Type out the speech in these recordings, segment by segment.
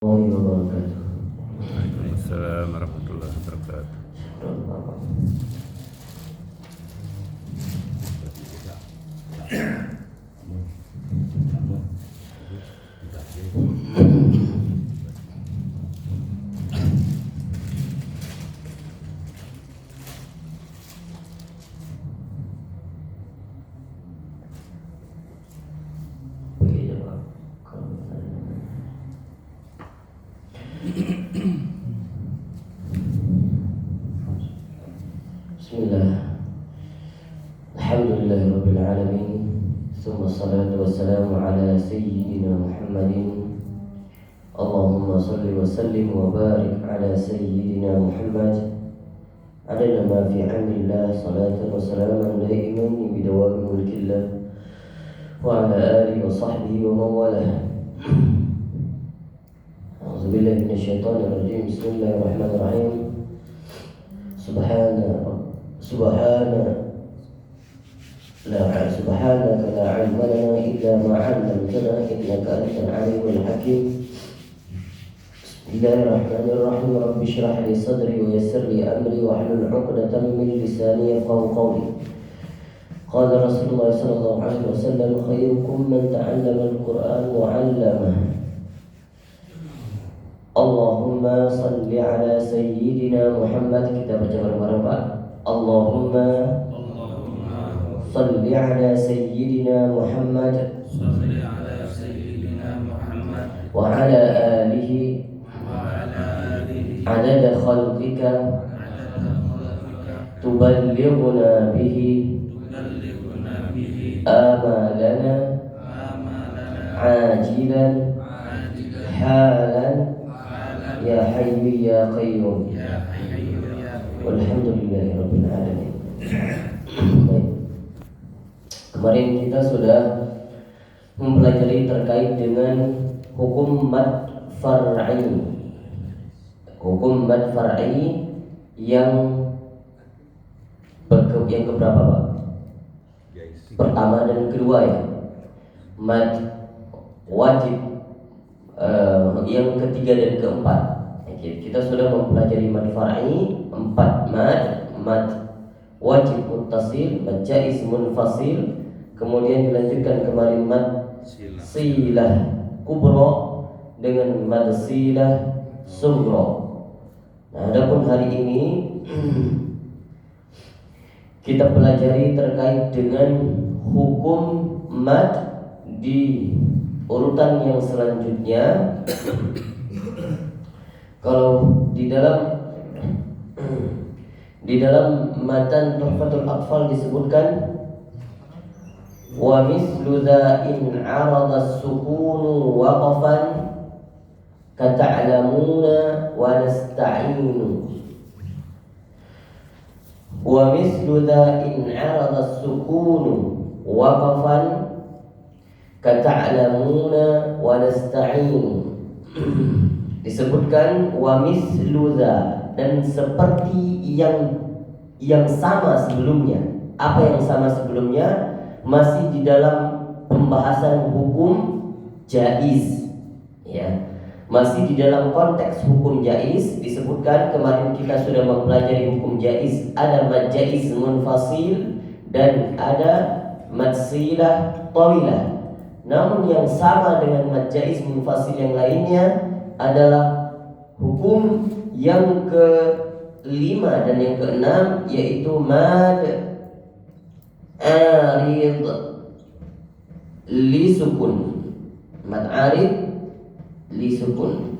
wabarakatuh. Waalaikumsalam warahmatullahi wabarakatuh. Bismillah. Alhamdulillahirabbil alamin. Tsumma salatu wassalamu ala sayyidina Muhammadin. Allahumma shalli wa sallim wa barik ala sayyidina Muhammad. Adana ma fi 'amrillah salatan wa salaman daiman bi dawami mulkillah wa ala alihi wa sahbihi wa man walah. A'udzu billahi minasyaitonir rajim. Bismillahirrahmanirrahim. Subhanaka la ilma lana illa ma 'allamtana innaka antal 'alimul hakim. Bismillahirrahmanirrahim. Rabbi shrah li sadri wa yassir li amri wa hlul 'uqdatam min lisani yafqahu qawli. Qala Rasulullah sallallahu alaihi wasallam, khairukum man ta'allama al-Qur'an wa 'allamahu. Allahumma salli ala sayyidina Muhammad. Kita baca bareng-bareng Pak. Allahumma salli ala sayyidina Muhammad wa ala alihi adada khalqika tuballighuna bihi amalana ajilan halan ya hayyu ya qayyum. Walhamdulillahirabbil alamin. Baik. Kemarin kita sudah mempelajari terkait dengan hukum mad far'i. Hukum mad far'i yang keberapa, Pak? Pertama dan kedua ya. Mad wajib yang ketiga dan keempat. Kita sudah mempelajari mad far'i 4 mad wajib muttasil, mad jaiz munfasil, kemudian dilanjutkan kemarin mad silah kubra dengan mad silah sughra. Nah, adapun hari ini kita pelajari terkait dengan hukum mad di urutan yang selanjutnya. Kalau di dalam matan Tuhfatul Atfal disebutkan wa mislu dha in 'arada as-sukunu waqafan kata'lamuna wa nasta'inu. Wa mislu dha in 'arada as-sukunu waqafan kata'lamuna wa nasta'inu. Disebutkan wa mislu dha, dan seperti yang sama sebelumnya. Apa yang sama sebelumnya? Masih di dalam pembahasan hukum jaiz ya. Masih di dalam konteks hukum jaiz. Disebutkan kemarin kita sudah mempelajari hukum jaiz. Ada mad jaiz munfasil dan ada mad silah tawilah. Namun yang sama dengan mad jaiz munfasil yang lainnya adalah hukum yang ke-5 dan yang ke-6, yaitu mad arid li sukun. Mad arid li sukun.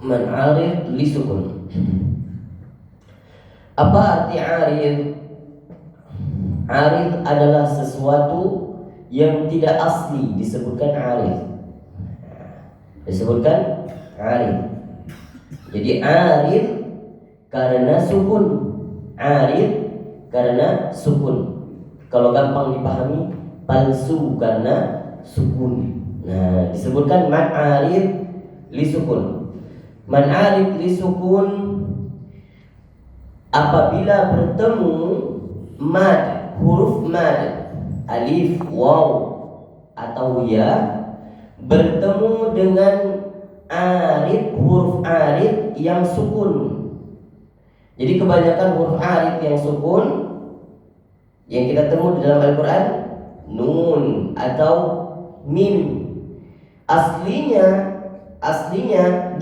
Man arid li sukun. Apa arti arid? Arid adalah sesuatu yang tidak asli, disebutkan arid. Disebutkan arid. Jadi arid karena sukun. Arid karena sukun. Kalau gampang dipahami, palsu karena sukun. Nah, disebutkan mad arid li sukun. Mad arid li sukun apabila bertemu mad, huruf mad, alif, waw atau ya, bertemu dengan arid, huruf arid yang sukun. Jadi kebanyakan huruf arid yang sukun yang kita temui di dalam Al-Quran, nun atau mim. Aslinya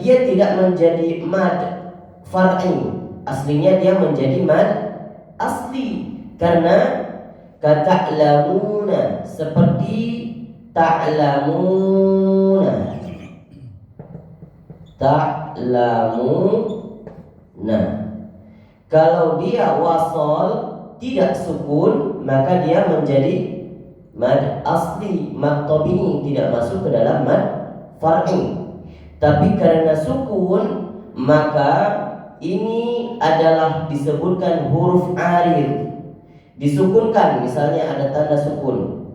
dia tidak menjadi mad far'i. Aslinya dia menjadi mad asli karena kata'lamuna, seperti ta'lamuna. Kalau dia wasol tidak sukun, maka dia menjadi mad asli, mad tabi'i, tidak masuk ke dalam mad far'i. Tapi karena sukun, maka ini adalah disebutkan huruf arid. Disukunkan, misalnya ada tanda sukun,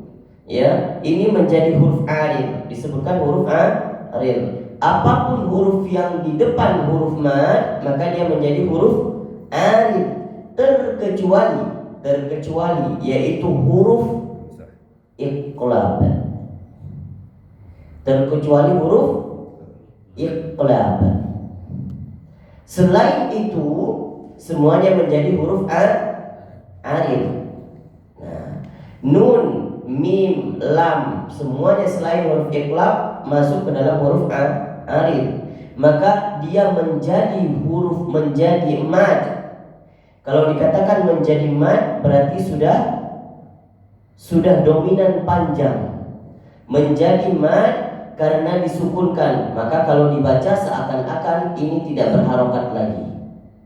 ya, ini menjadi huruf arid, disebutkan huruf arid. Apapun huruf yang di depan huruf mad, maka dia menjadi huruf arid, terkecuali yaitu huruf iqlab. Terkecuali huruf iqlab. Selain itu semuanya menjadi huruf arid. Nah, nun, mim, lam, semuanya selain huruf iqlab masuk ke dalam huruf arid. Maka dia menjadi mad. Kalau dikatakan menjadi mad berarti sudah dominan panjang. Menjadi mad karena disukunkan, maka kalau dibaca seakan-akan ini tidak berharokat lagi.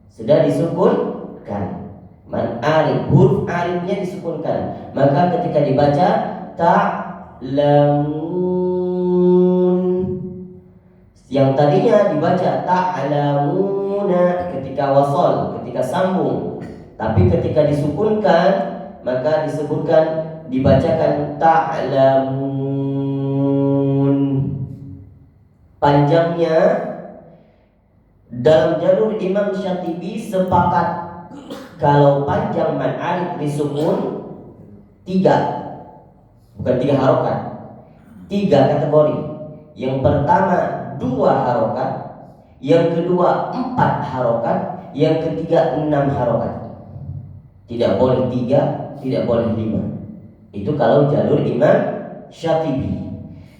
Sudah disukunkan. Man arid, huruf aridnya disukunkan. Maka ketika dibaca ta'lamun, yang tadinya dibaca ta'lamuna ketika wasol, ketika sambung, tapi ketika disukunkan maka dibacakan ta'lamun. Panjangnya dalam jalur Imam Syatibi sepakat kalau panjang mad alif disukun 3, bukan 3 harokat, 3 kategori. Yang pertama 2 harokat, yang kedua 4 harokat, yang ketiga 6 harokat. Tidak boleh 3, tidak boleh 5. Itu kalau jalur Imam Syatibi.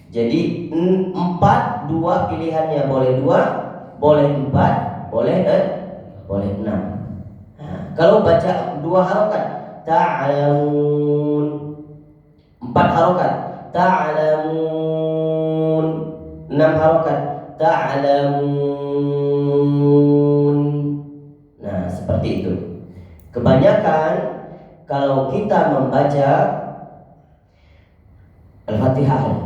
Jadi 4, 2 pilihannya, boleh 2, boleh 4, boleh 6. Nah, kalau baca 2 harokat ta'lamun, 4 harokat ta'lamun, 6 harokat ta'lamun. Nah, seperti itu. Kebanyakan kalau kita membaca Al-Fatihah,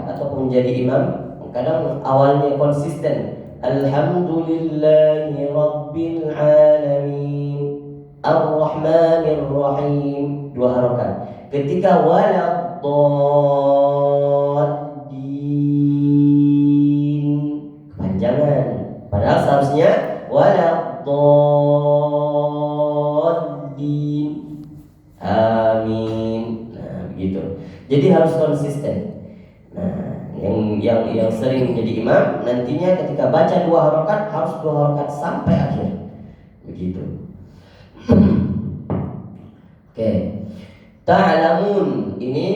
ataupun menjadi imam, kadang awalnya konsisten, Alhamdulillahi Rabbil Alamin, Ar-Rahmanir Rahim, 2 harokat. Ketika waladdallin, kepanjangan. Padahal seharusnya waladdallin, amin. Nah, begitu. Jadi harus konsisten. Nah, yang sering menjadi imam nantinya ketika baca 2 harokat harus 2 harokat sampai akhir. Begitu. Oke. Ta'lamun ini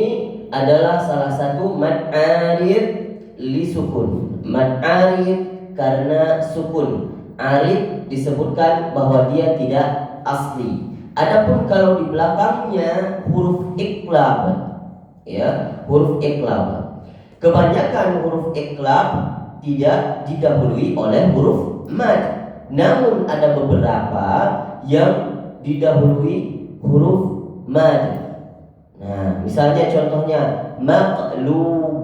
adalah salah satu mad arid li sukun. Mad arid karena sukun. Arid disebutkan bahwa dia tidak asli. Adapun kalau di belakangnya huruf iqlab, ya, huruf iqlab. Kebanyakan huruf iqlab tidak didahului oleh huruf mad. Namun ada beberapa yang didahului huruf mad. Nah, misalnya contohnya maqlub.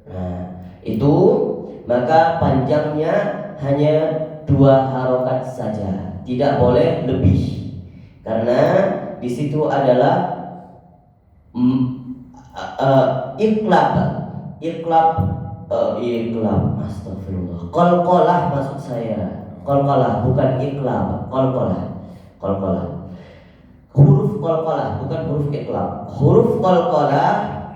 Nah, itu maka panjangnya hanya 2 harokat saja, tidak boleh lebih, karena di situ adalah iklab, astagfirullah, qalqalah maksud saya, qalqalah bukan iklab, qalqalah, huruf qalqalah bukan huruf iklab. Huruf qalqalah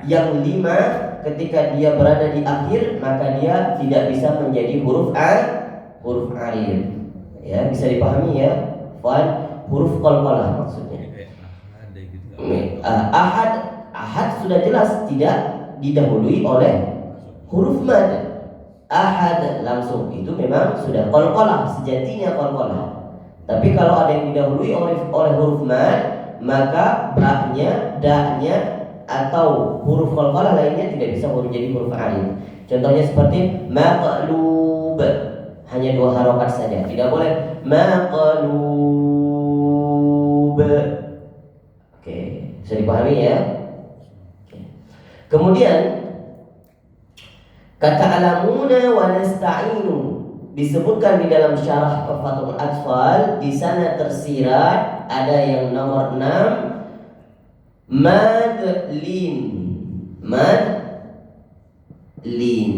yang 5 ketika dia berada di akhir maka dia tidak bisa menjadi huruf alif. Ya, bisa dipahami ya. Huruf qalqalah maksudnya. Ahad sudah jelas tidak didahului oleh huruf mad. Ahad langsung itu memang sudah qalqalah, sejatinya qalqalah. Tapi kalau ada yang didahului oleh huruf mad, maka ba-nya, da-nya atau huruf qalqalah lainnya tidak bisa jadi huruf alif. Contohnya seperti maqlub, hanya 2 harokat saja, tidak boleh maqlub. Oke, bisa dipahami ya. Oke. Kemudian kata alamuna wa nasta'inu disebutkan di dalam syarah Tuhfatul Atfal. Di sana tersirat ada yang nomor 6 mad lin.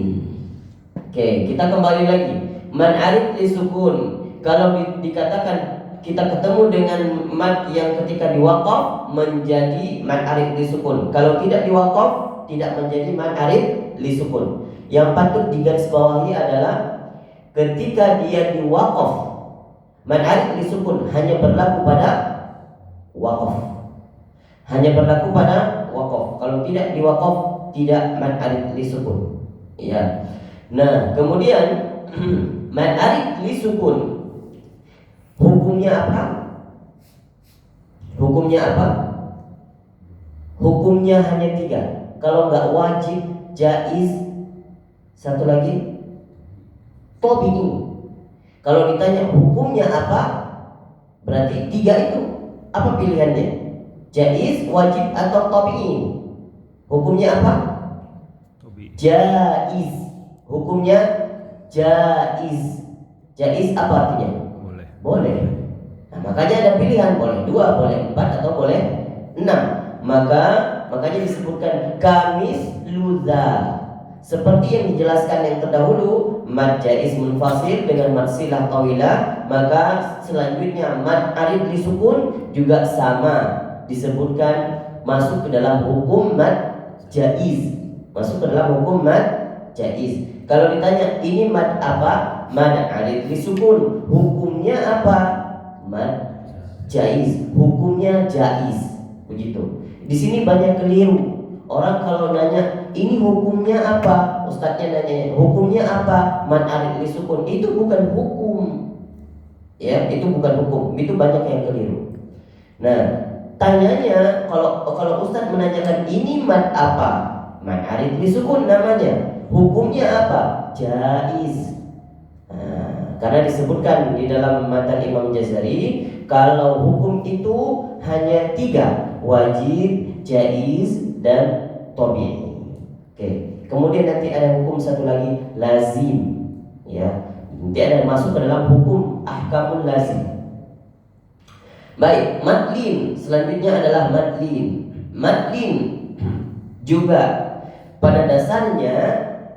Oke, kita kembali lagi. Man arif li sukun. Kalau dikatakan kita ketemu dengan mad yang ketika diwaqaf menjadi mad arif li sukun. Kalau tidak diwaqaf tidak menjadi mad arif li sukun. Yang patut digarisbawahi adalah ketika dia diwaqaf, mad arif li sukun hanya berlaku pada waqaf. Hanya berlaku pada waqaf. Kalau tidak diwaqaf tidak mad arif li sukun. Ya. Nah, kemudian mad arif li sukun hukumnya apa? Hukumnya hanya 3. Kalau nggak wajib, jaiz, satu lagi tabi'i. Kalau ditanya hukumnya apa, berarti 3 itu. Apa pilihannya? Jaiz, wajib atau tabi'i? Hukumnya apa? Jaiz. Hukumnya jaiz. Jaiz apa artinya? Boleh. Nah, makanya ada pilihan, boleh 2, boleh 4 atau boleh 6. Makanya disebutkan kamis luza. Seperti yang dijelaskan yang terdahulu, mad jaiz munfasil dengan mad silah tawilah, maka selanjutnya mad arif li sukun juga sama disebutkan masuk ke dalam hukum mad jaiz. Kalau ditanya ini mad apa? Mad arif li sukun. Hukumnya apa? Mad jaiz. Hukumnya jaiz. Begitu. Di sini banyak keliru. Orang kalau nanya ini hukumnya apa? Ustadznya nanya hukumnya apa? Mad arif li sukun. Itu bukan hukum. Ya, itu bukan hukum. Itu banyak yang keliru. Nah, tanyanya kalau ustadz menanyakan ini mad apa? Mad arif li sukun namanya. Hukumnya apa? Jaiz. Nah, karena disebutkan di dalam matan Imam Jazari, kalau hukum itu hanya 3, wajib, jaiz, dan tabi'i. Oke. Kemudian nanti ada hukum satu lagi, lazim. Ya, nanti ada masuk ke dalam hukum ahkamul lazim. Baik, madlin. Selanjutnya adalah madlin. Madlin juga pada dasarnya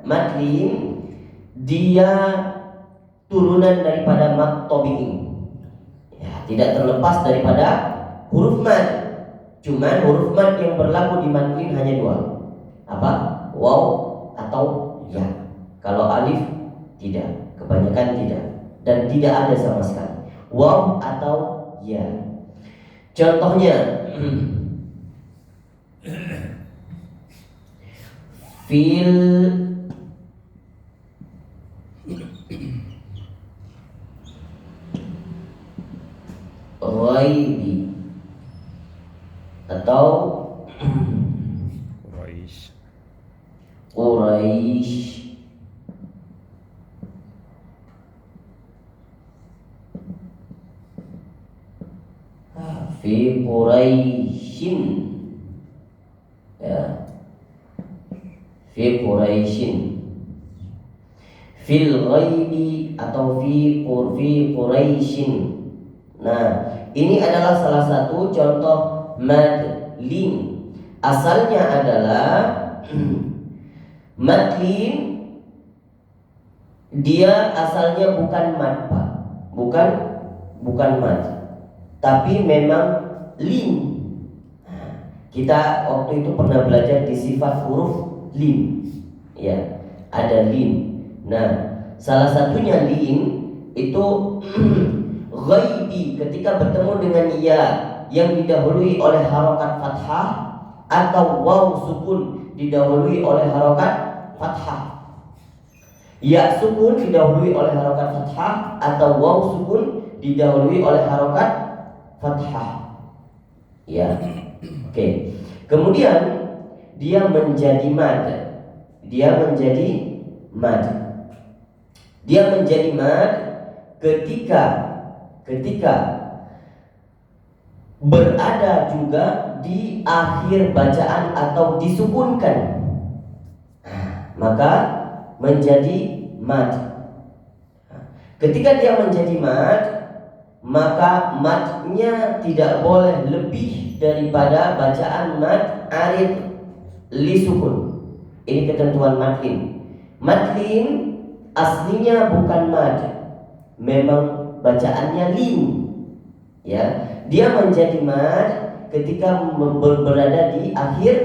madlin dia turunan daripada mad tabi'i. Ya, tidak terlepas daripada huruf mad. Cuman huruf mad yang berlaku di madlin hanya 2. Apa? Waw atau ya. Kalau alif tidak, kebanyakan tidak, dan tidak ada sama sekali. Waw atau ya. Contohnya fil ghaibi atau Quraisy fi Quraisyin, ya, fi Quraisyin, fil ghaibi atau fi Quraisyin. Nah, ini adalah salah satu contoh mad lin. Asalnya adalah mad lin, dia asalnya bukan mad, Pak. Bukan mad, tapi memang lin. Kita waktu itu pernah belajar di sifat huruf lin, ya, ada lin. Nah, salah satunya lin itu ghaibi ketika bertemu dengan ya yang didahului oleh harokat fathah atau waw sukun didahului oleh harokat fathah. Ya sukun didahului oleh harokat fathah atau waw sukun didahului oleh harokat fathah. Ya. Oke. Kemudian dia menjadi mad. Dia menjadi mad ketika berada juga di akhir bacaan atau disukunkan. Maka menjadi mad. Ketika dia menjadi mad, maka madnya tidak boleh lebih daripada bacaan mad arid li sukun. Ini ketentuan madlin. Madlin aslinya bukan mad, memang bacaannya lin. Ya, dia menjadi mad ketika berada di akhir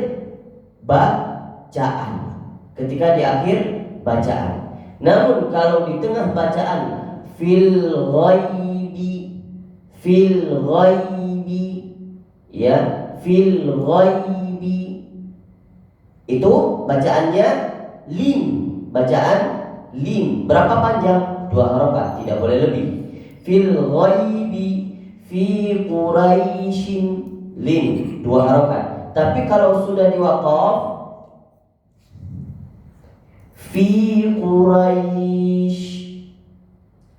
bacaan. Ketika di akhir bacaan. Namun kalau di tengah bacaan fil ghaibi, ya, fil ghaibi itu bacaannya lin, bacaan lin. Berapa panjang? 2 harokat, tidak boleh lebih. Fil ghaibi fi Quraisyin, lin, 2 harokat. Tapi kalau sudah diwaqaf fi Quraisy,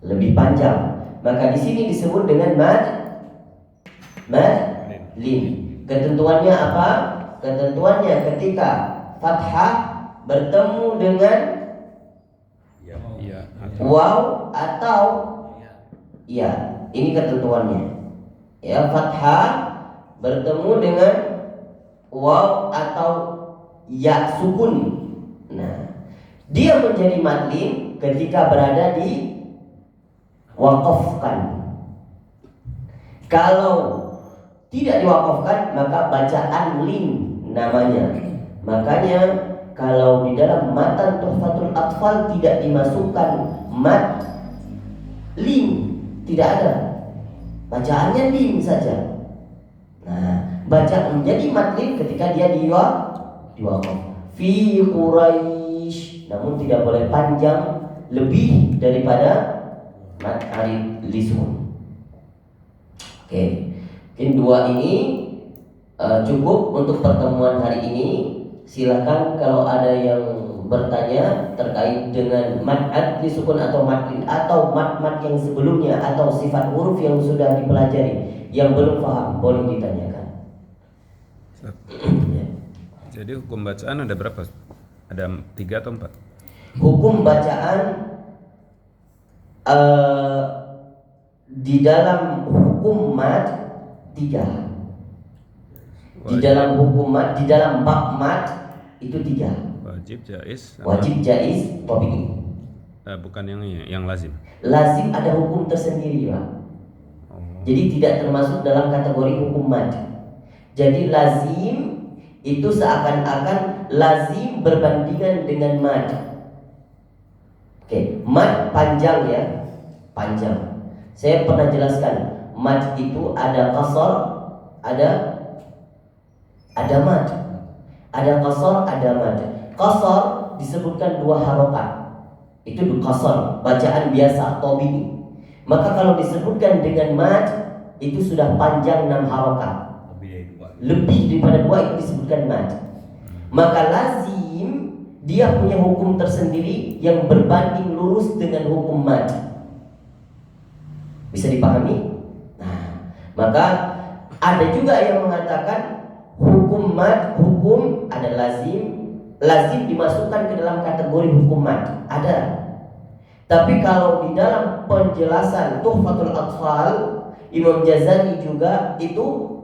lebih panjang. Maka di sini disebut dengan mad lin. Ketentuannya apa? Ketentuannya ketika fathah bertemu dengan waw atau ya, ini ketentuannya. Ya, fathah bertemu dengan waw atau ya sukun. Nah, dia menjadi madlin ketika berada di wakafkan. Kalau tidak diwakafkan maka bacaan lin namanya. Makanya kalau di dalam matan Tuhfatul Atfal tidak dimasukkan mad lin, tidak ada. Bacaannya lin saja. Nah, baca menjadi mad lin ketika dia diwakaf. Fi Quraisy, namun tidak boleh panjang lebih daripada mad arid lisun. Oke, mungkin 2 ini cukup untuk pertemuan hari ini. Silakan kalau ada yang bertanya terkait dengan mad arid lisukun atau mad lin atau mad yang sebelumnya atau sifat huruf yang sudah dipelajari yang belum paham, boleh ditanyakan. Jadi hukum bacaan ada berapa? Ada 3 atau 4? Hukum bacaan di dalam hukum mad 3. Di dalam hukum mad, di dalam bab mad itu 3. Wajib, jaiz. Wajib, jaiz, tabi'i. Bukan yang ini, yang lazim. Lazim ada hukum tersendiri, Pak. Jadi tidak termasuk dalam kategori hukum mad. Jadi lazim itu seakan-akan lazim berbandingan dengan mad. Oke, mad panjang ya, panjang. Saya pernah jelaskan, mad itu ada qasar, ada mad. Ada qasar, ada mad. Qasar disebutkan 2 harokat. Itu qasar, bacaan biasa, tabi'i. Maka kalau disebutkan dengan mad, itu sudah panjang 6 harokat. Lebih daripada 2 itu disebutkan mad. Maka lazim dia punya hukum tersendiri yang berbanding lurus dengan hukum mad. Bisa dipahami? Nah, maka ada juga yang mengatakan hukum mad, hukum ada lazim dimasukkan ke dalam kategori hukum mad. Ada. Tapi kalau di dalam penjelasan Tuhfatul Atfal, Imam Jazari juga itu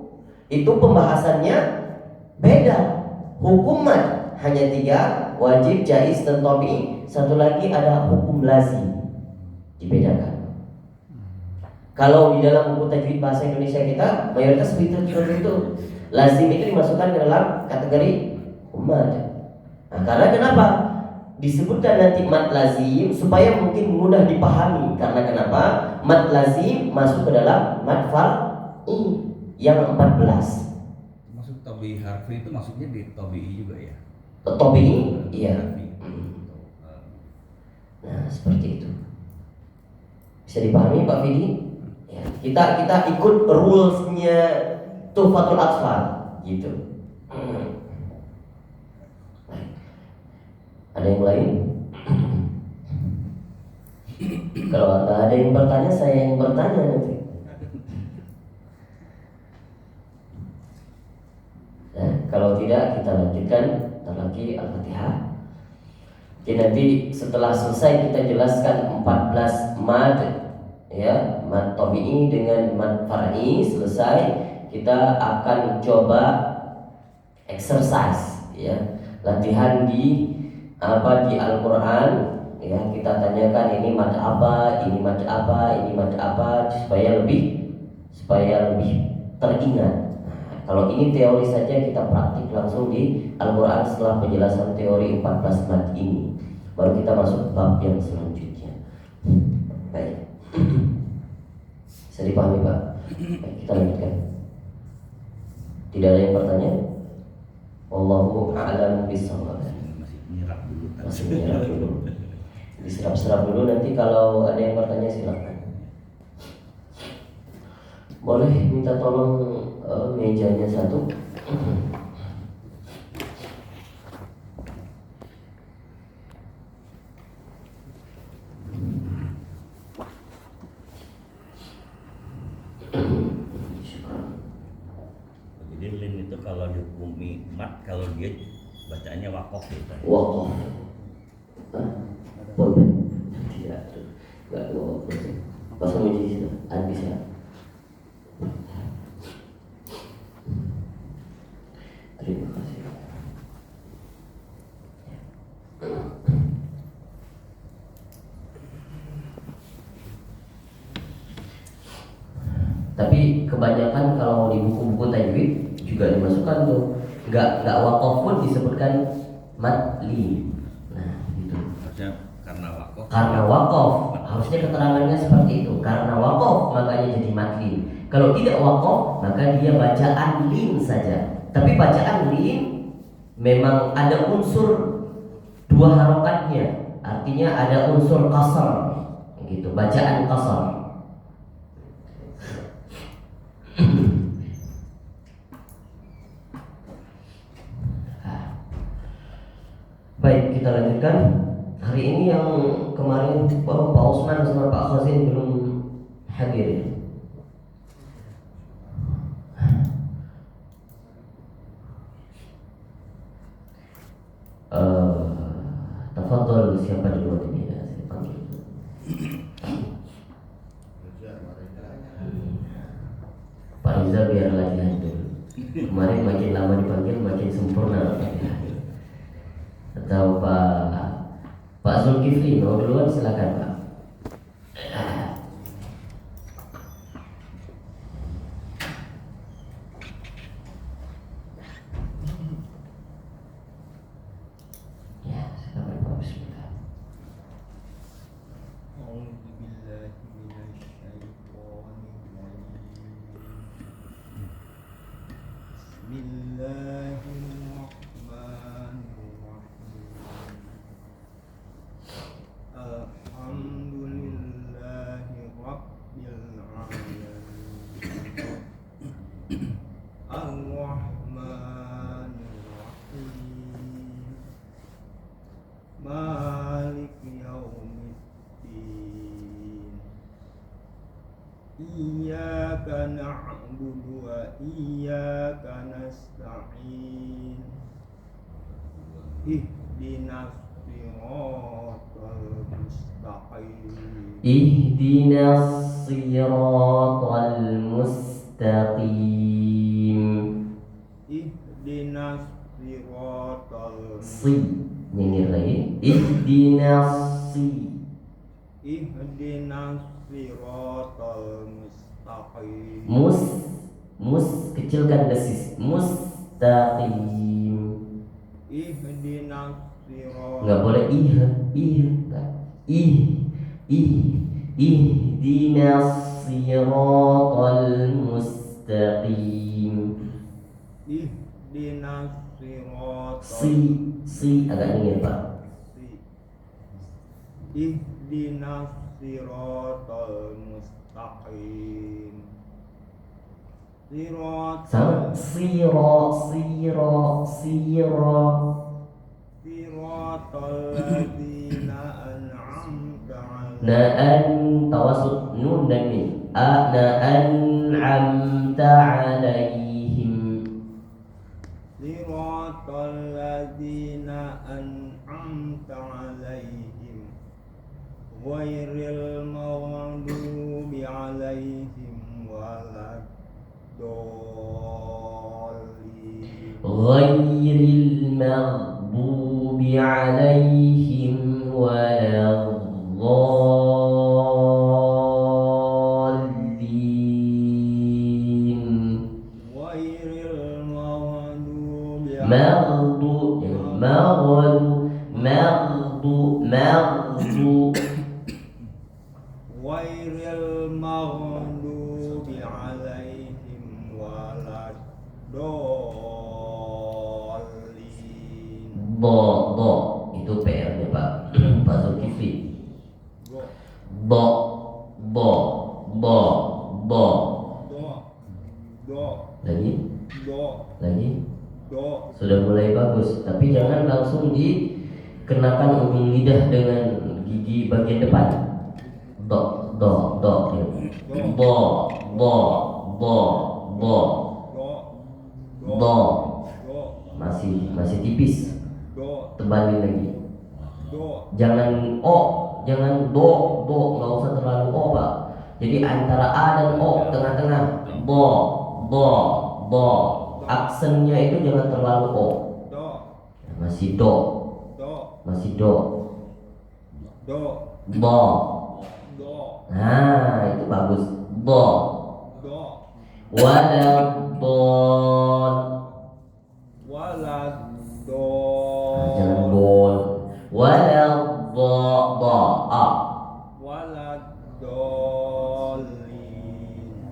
pembahasannya beda. Hukum mad hanya 3, wajib, jaiz, dan tabii. Satu lagi ada hukum lazim, dibedakan. Kalau di dalam buku tajwid bahasa Indonesia kita mayoritas seperti itu. Lazim itu dimasukkan ke dalam kategori mad. Nah, karena kenapa? Disebutkan nanti mad lazim supaya mungkin mudah dipahami. Karena kenapa? Mad lazim masuk ke dalam mad far'i yang 14. Masuk tabii harfi itu masuknya di tabii juga ya? Tabii, iya. Nah, seperti itu. Bisa dipahami Pak Fidi? Ya, kita ikut rules-nya Tuhfatul Atfal gitu. Ada yang lain? Kalau ada yang bertanya, saya yang bertanya nanti. Nah, kalau tidak kita lanjutkan lagi Al-Fatihah. Jadi nanti setelah selesai kita jelaskan 14 mad, ya, mad tabi'i dengan mad far'i selesai, kita akan coba exercise, ya, latihan di Al-Quran, ya, kita tanyakan ini mad apa, ini mad apa, ini mad apa, supaya lebih teringat. Kalau ini teori saja, kita praktik langsung di Al-Quran setelah penjelasan teori 14 mad ini. Baru kita masuk bab yang selanjutnya. Baik. Bisa dipahami Pak? Baik, kita lanjutkan. Tidak ada yang bertanya? Wallahu a'lam bishawab. Masih menyerap dulu. Masih menyerap dulu. Diserap-serap dulu, nanti kalau ada yang bertanya silakan. Boleh minta tolong mejanya satu. Jadi lim itu kalau dihukumi mat, kalau dia bacaannya wakof gitu. Wakof. Boleh? Tidak. Enggak wakof. Pasal uji sudah. Bisa. Terima kasih. Tapi kebanyakan kalau di buku-buku tajwid juga dimasukkan tuh, nggak wakaf pun disebutkan madli. Nah, gitu. Harusnya karena wakof. Karena wakaf, harusnya keterangannya seperti itu. Karena wakaf makanya jadi madli. Kalau tidak wakaf maka dia bacaan lin saja. Tapi bacaan lin memang ada unsur 2 harokatnya, artinya ada unsur qasar, gitu. Bacaan qasar. Baik, kita lanjutkan. Hari ini yang kemarin Pak Usman sama Pak Khazin belum hadir. Tafadhol, siapa dulu ini? Saya panggil. Pak Riza biar latihan dulu. Kemarin makin lama dipanggil makin sempurna. Atau Pak Zulkifli mau duluan, silakan Pak. Ya, silakan Pak. Bismillah. Iyyaka na'budu wa iyyaka nasta'in ihdinas siratal mustaqim. Ihdinas siratal mustaqim. Ihdinas siratal Si, nyengir lagi. Ihdinas Ihdinas siratal mustaqim. mus kecilkan desis. Mustaqim. Ihdinas Nggak siratal boleh ihdinas siratal mustaqim. Ihdinas siratal Si agak dingin Pak. Ihdinas siratal mustaqim. Sama siratal ladzina an'amta na'an tawasud nun dan mim. An'amta alaihim. siratal ladzina an'amta alaihim ghairil maghdubi alaihim waladdallin. Ghairil maghdubi alaihim waladdallin. Ghairil maghdubi maghdu Ghairil maghdubi alaihim waladdallin. do itu PR-nya Pak. Pak Zulkifli. Go do do do do do lagi do do sudah mulai bagus, tapi jangan langsung dikenakan ujung lidah dengan gigi bagian depan. Do ya. do do do do do do do masih tipis, do tebalin lagi. do Jangan jangan do nggak usah terlalu o Pak. Jadi antara a dan o tengah-tengah. Do aksennya itu jangan terlalu o. do Masih do do do. do Nah itu bagus. Do do waladdon. Jangan don. Waladdon a waladdallin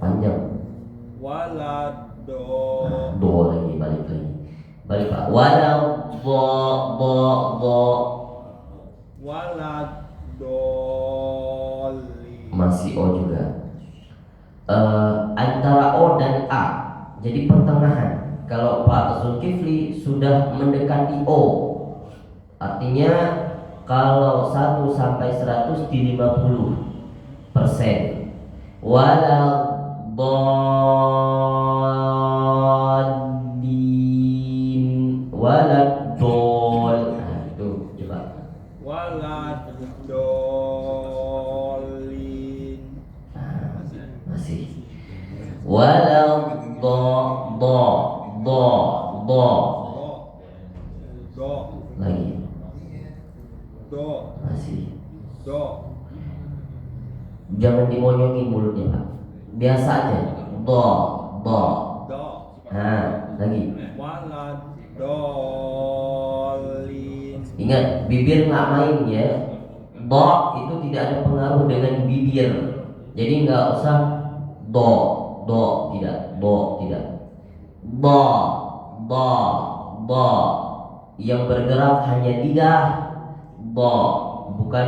panjang. waladdallin Do lagi balik Pak. Waladdon waladdallin masih o juga. Antara o dan a jadi pertengahan. Kalau Pak Zulkifli sudah mendekati o, artinya kalau 1 sampai 100 di 50%. Waladdol. Nah, itu coba. waladdallin Masih. Do lagi. do Masih. do Jangan dimonyongin mulutnya Pak. Biasa aja. Do. do Nah, lagi. waladdallin Ingat, bibir nggak main ya. Do itu tidak ada pengaruh dengan bibir. Jadi nggak usah do tidak. Do. Yang bergerak hanya lidah. Do, bukan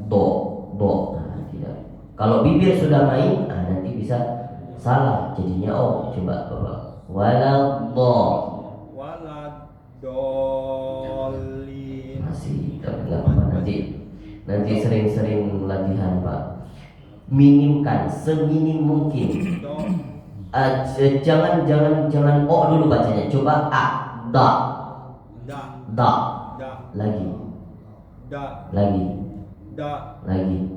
do. Nah, tidak. Kalau bibir sudah main, nanti bisa salah jadinya. Coba Bapak. waladdallin Masih nggak apa-apa, nanti sering-sering latihan Pak. Minimkan seminim mungkin. do Jangan o dulu bacanya. Coba a, da, da da, da lagi, da lagi. Da. Lagi.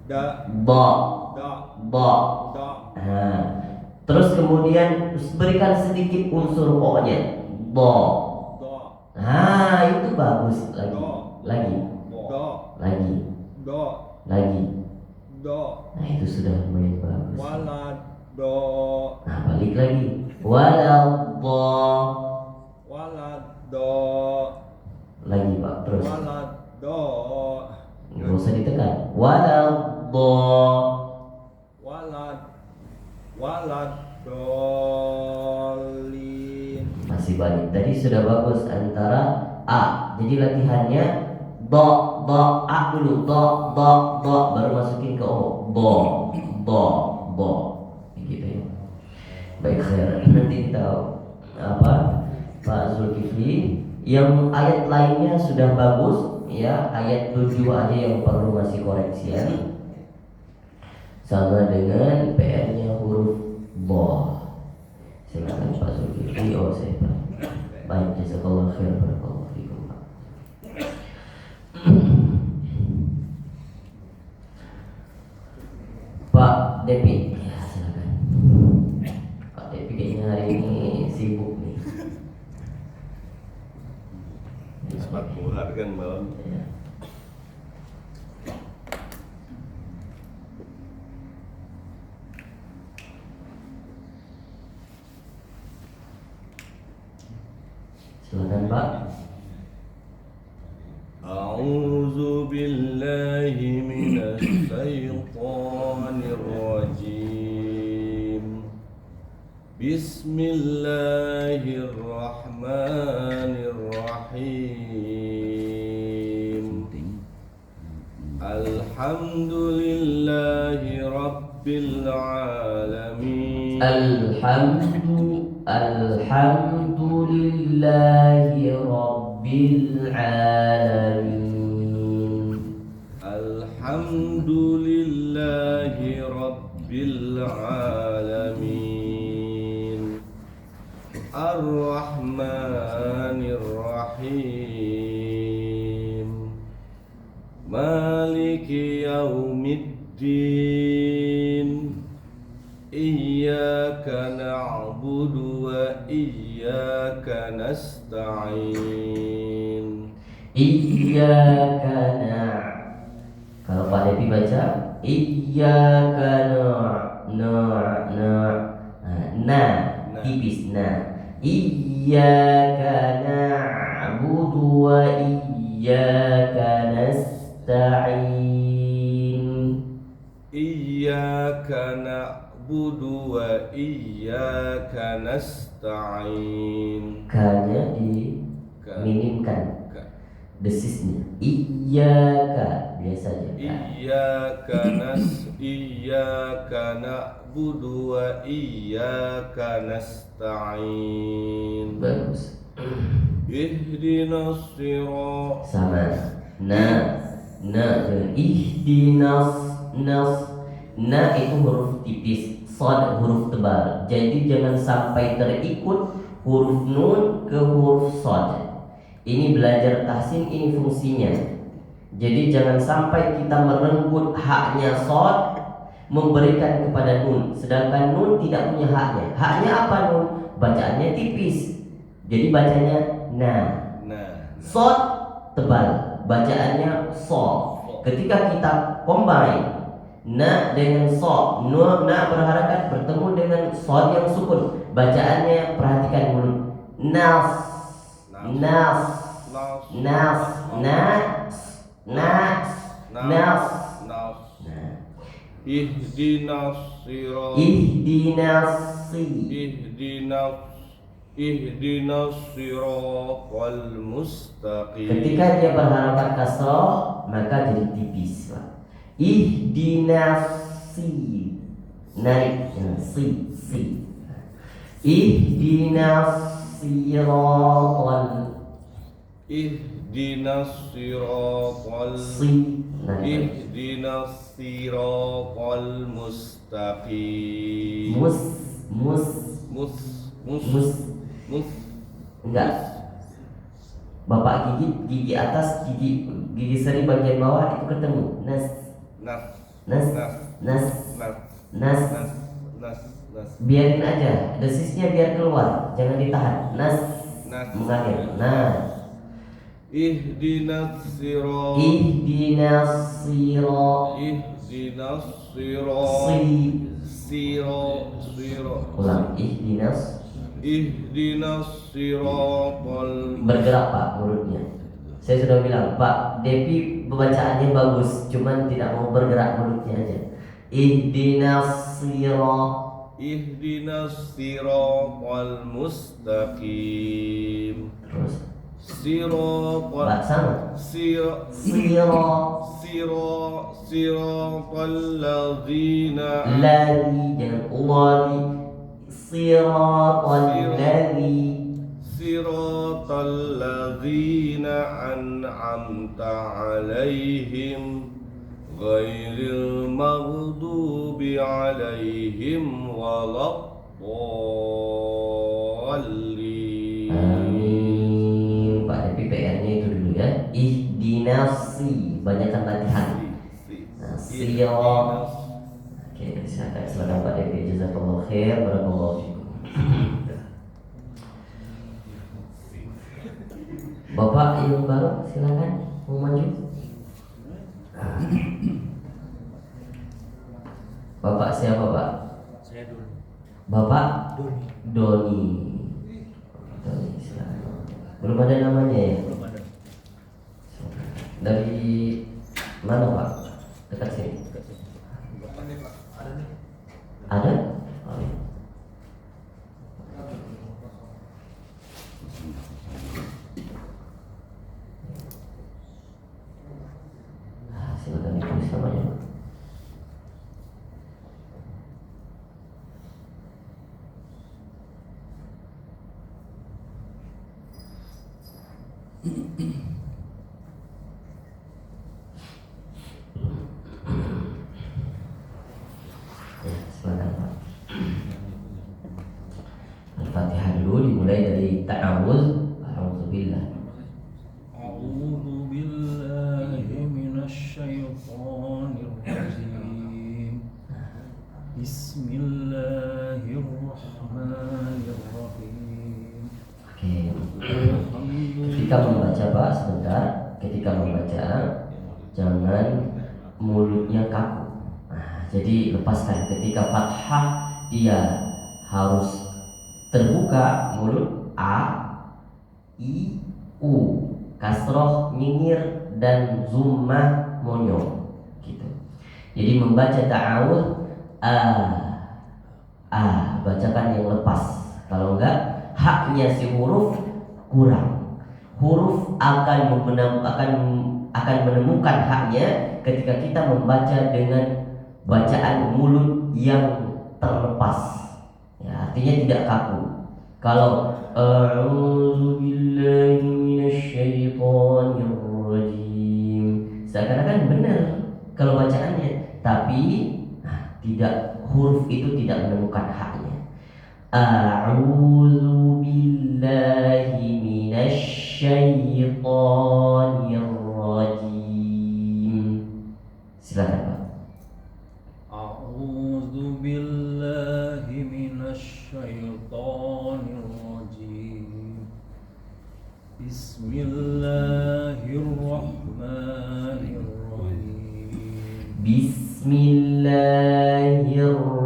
Da. Ba. Da. Ba. Da. Nah, terus kemudian berikan sedikit unsur o-nya. Ba. Da. Nah, itu bagus. Lagi. Lagi. Da. Lagi. Da. Lagi. Da. Nah, itu sudah lumayan bagus. Walad. Da. Nah, balik lagi. Walau ba. Walad. Da. Lagi Pak, terus. Walad. Da. Nggak usah ditekan. Walau ba. Walad. Walad. Dolin. Masih balik. Tadi sudah bagus antara a. Jadi latihannya do, do, a dulu, do, do, do, baru masukin ke o. Bo, bo, bo. Gitu ya. Baik, khair. Nanti kita apa? Pak Zulkifli. Yang ayat lainnya sudah bagus, ya. Ayat 7 aja yang perlu masih koreksian. Sama dengan PR-nya huruf bo. Silakan Pak Zulkifli. Oh, saya Pak. Baik, jazakallahu khair, barakallahu fikum, Pak. Pak Depi, ya silakan. Pak Depi kayaknya hari ini sibuk nih. Sempat bulat kan malam. Ya. Silakan Pak. A'udzu billahi minasy syaithanir rajim. Bismillahirrahmanirrahim. Alhamdulillahi rabbil alamin. Alhamdulillahi rabbil alamin. Alhamdulillahi rabbil alamin. Ar-Rahmanir Rahim. Maliki yaumiddin. Iyyaka na'budu wa iyyaka nasta'in. Iyyaka Kalau Pak Depi baca iyyaka tipis iyyaka na'budu wa iyyaka nasta'in. Iyyaka na'budu wa iyyaka nasta'in. K-nya diminimkan desisnya. Iyyaka biasa aja. Iyyaka na'budu wa iyyaka nasta'in. Bagus. Ihdinas sirat. Sama. Ihdinas na itu huruf tipis, shad huruf tebal. Jadi jangan sampai terikut huruf nun ke huruf shad. Ini belajar tahsin, ini fungsinya. Jadi jangan sampai kita merenggut haknya shad memberikan kepada nun, sedangkan nun tidak punya haknya. Haknya apa nun? Bacaannya tipis. Jadi bacanya shad tebal, bacaannya so. Ketika kita combine na dengan so, na berharakat bertemu dengan shad yang sukun, bacaannya perhatikan dulu. Nas. Ihdinas sirat. Ihdinas siratal mustaqim. Ketika dia berharakat kasrah maka jadi tipis, Pak. Ihdinas naik si. Ihdinas siratal. Ihdinas siratal. Ihdinas siratal mustaqim. Mus. Enggak. Bapak gigi atas, gigi seri bagian bawah itu ketemu. Nas, nas, nas, nas, nas, nas, nas. nas, nas, nas, Biarin aja, desisnya biar keluar, jangan ditahan. Nas, nas. mengalir. Nah, Ihdinas sirat, ihdinas sirat, ihdinas sirat, sirat, sirat. ulang, ihdinas. Ihdinas siratal Bergerak Pak mulutnya. Saya sudah bilang Pak Depi bacaannya bagus, cuman tidak mau bergerak mulutnya aja. Ihdinas sirat. Ihdinas siratal mustaqim. Terus Siratal Pak sama. sirat Sirat. siratal ladzina Lari, jangan ulali. Siratal ladzi. siratal ladzina an'amta 'alaihim ghairil maghdubi 'alaihim waladdallin. Amin. Pak Depi PR-nya itu dulu ya. Ihdinasi, banyakkan latihan. Nah, sirat. Oke, silakan Pak Depi. Jazakallahu khair, barakallahu fikum. Bapak yang baru silakan mau maju. Bapak siapa Pak? Saya dulu. Bapak Doni. Doni, silakan. Belum ada namanya ya? Belum ada. Dari mana Pak? Dekat sini. Ada? Oh, iya. Silakan ditulis namanya. Ya, silakan Pak. Al-Fatihah dulu dimulai dari ta'awuz. Alhamdulillah. أعوذ بالله من الشيطان الرجيم بسم الله الرحمن الرحيم Oke. الحمد Ketika membaca Pak sebentar, ketika membaca jangan mulutnya kaku. Nah, jadi lepaskan. Ketika fathah dia harus terbuka mulut a, i, u, kasroh nyingir dan zummah monyong gitu. Jadi membaca ta'awud bacakan yang lepas. Kalau enggak haknya si huruf kurang. Huruf akan menemukan haknya ketika kita membaca dengan bacaan mulut yang terlepas. Ya, artinya tidak kaku. Kalau a'udzubillahi minasyaitonirrajim, seakan-akan benar kalau bacaannya, tapi tidak, huruf itu tidak menemukan haknya. A'udzubillahi minasyaitonirrajim. Silakan Pak. أعوذ بالله من الشيطان الرجيم بسم الله الرحمن الرحيم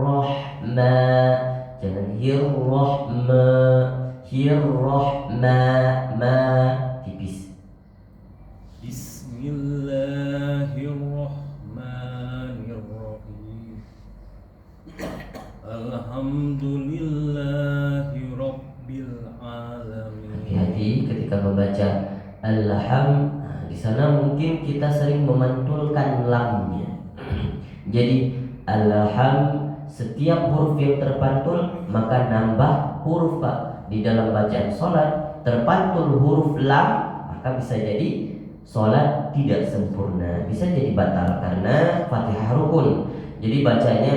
Bismillahirrahman, jangan hirrahma, hirrahma, ma tipis. بسم الله الرحمن الرحيم الحمد لله رب العالمين. Hati-hati ketika membaca alham. Nah, di sana mungkin kita sering memantulkan lamnya. Jadi alham, setiap huruf yang terpantul maka nambah huruf Pak. Di dalam bacaan sholat terpantul huruf lam, maka bisa jadi sholat tidak sempurna, bisa jadi batal karena Fatihah rukun. Jadi bacanya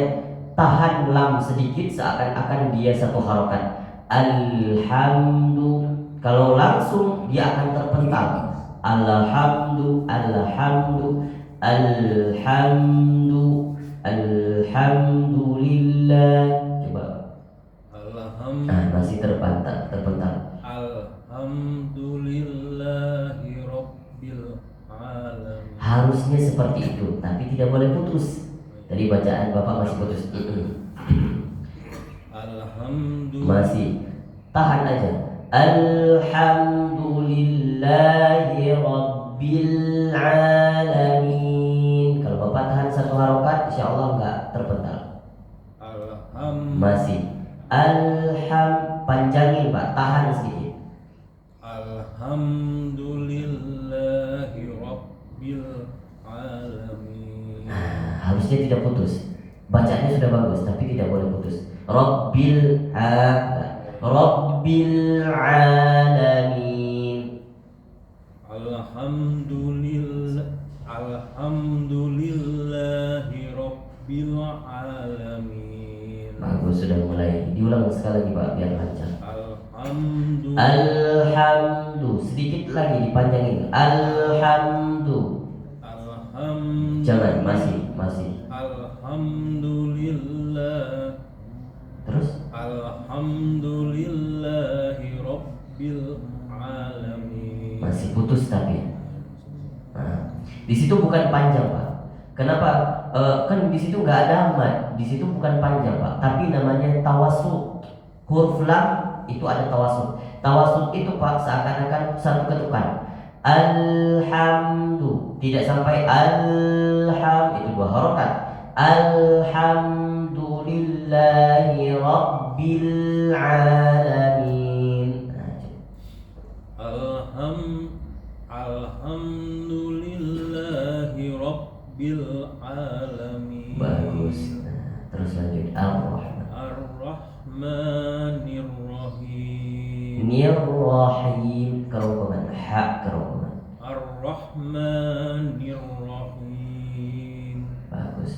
tahan lam sedikit seakan-akan dia satu harokat. Alhamdulillah. Kalau langsung dia akan terpental. Alhamdu, alhamdu, alhamdu, alhamdulillah. Coba. Masih terpental. Alhamdulillahi Rabbil Alamin. Harusnya seperti itu, tapi tidak boleh putus. Tadi bacaan Bapak masih putus. Masih tahan aja. Alhamdulillahi Rabbil Alamin. Kalau Bapak tahan satu harokat, insya Allah nggak terpental. Masih panjangin Pak, tahan sedikit. Alhamdulillahi Rabbil Alamin. Harusnya tidak putus. Bacanya sudah bagus, tapi tidak boleh putus. Rabbil Alamin. Alhamdulillahi Rabbil Alamin. Bagus, sudah mulai. Diulang sekali lagi Pak, biar lancar. Alhamdu. Sedikit lagi dipanjangin. Alhamdu. Jangan, masih. Alhamdulillah. Terus? Alhamdulillahi Rabbil Alamin. Masih putus tapi. Di situ bukan panjang Pak. Kenapa? Kan di situ nggak ada mad. Di situ bukan panjang Pak, tapi namanya tawasud. Huruf lam itu ada tawasud. Tawasud itu Pak seakan-akan satu ketukan. Alhamdu, tidak sampai itu dua harokat. Alhamdulillahi Rabbil Alamin. Alhamdulillahi Rabbil Alamin. Bagus. Terus lanjut. Ar-Rahmanir-Rahim. Nir-Rahim, kerokongan ha kerokongan. Ar-Rahmanir-Rahim. Bagus.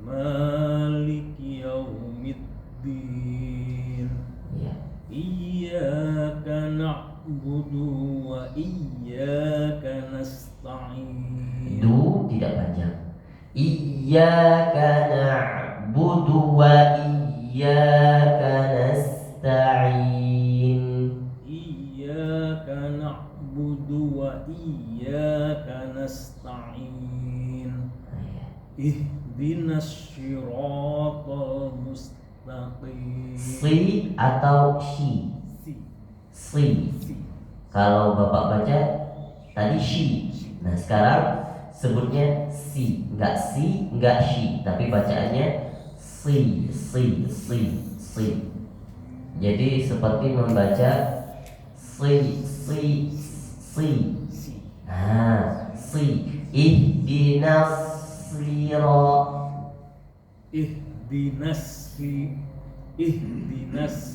Maliki Yaumiddin. Iya. Iyyaka na'budu wa iyyaka nasta'in. Du tidak panjang. Iyyaka na'budu wa iyyaka nasta'in. Iyyaka na'budu wa iyyaka nasta'in. Ihdinas siratal mustaqim. Si atau shi? Si. Kalau Bapak baca tadi shi. Nah sekarang sebutnya si, enggak shi, tapi bacaannya si. Jadi seperti membaca si. Nah, si. Ihdinas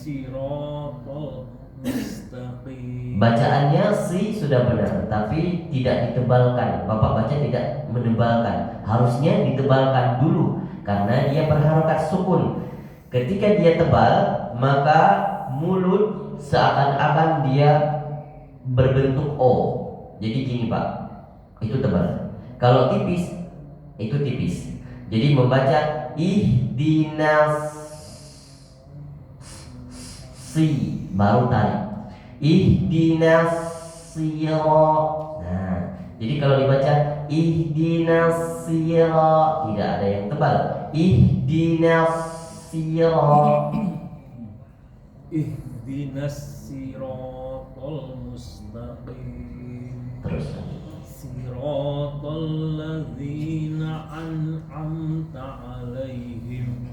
siratal mustaqim. Bacaannya si sudah benar, tapi tidak ditebalkan. Bapak baca tidak menebalkan. Harusnya ditebalkan dulu karena dia berharokat sukun. Ketika dia tebal, maka mulut seakan-akan dia berbentuk O. Jadi gini Pak, itu tebal. Kalau tipis, itu tipis. Jadi membaca ihdinas si baru tarik. Ihdinas sirat. Nah, jadi kalau dibaca ihdinas sirat tidak ada yang tebal. Ihdinas sirat. Ihdinas siratal mustaqim. Terus Siratal ladzina an'amta 'alaihim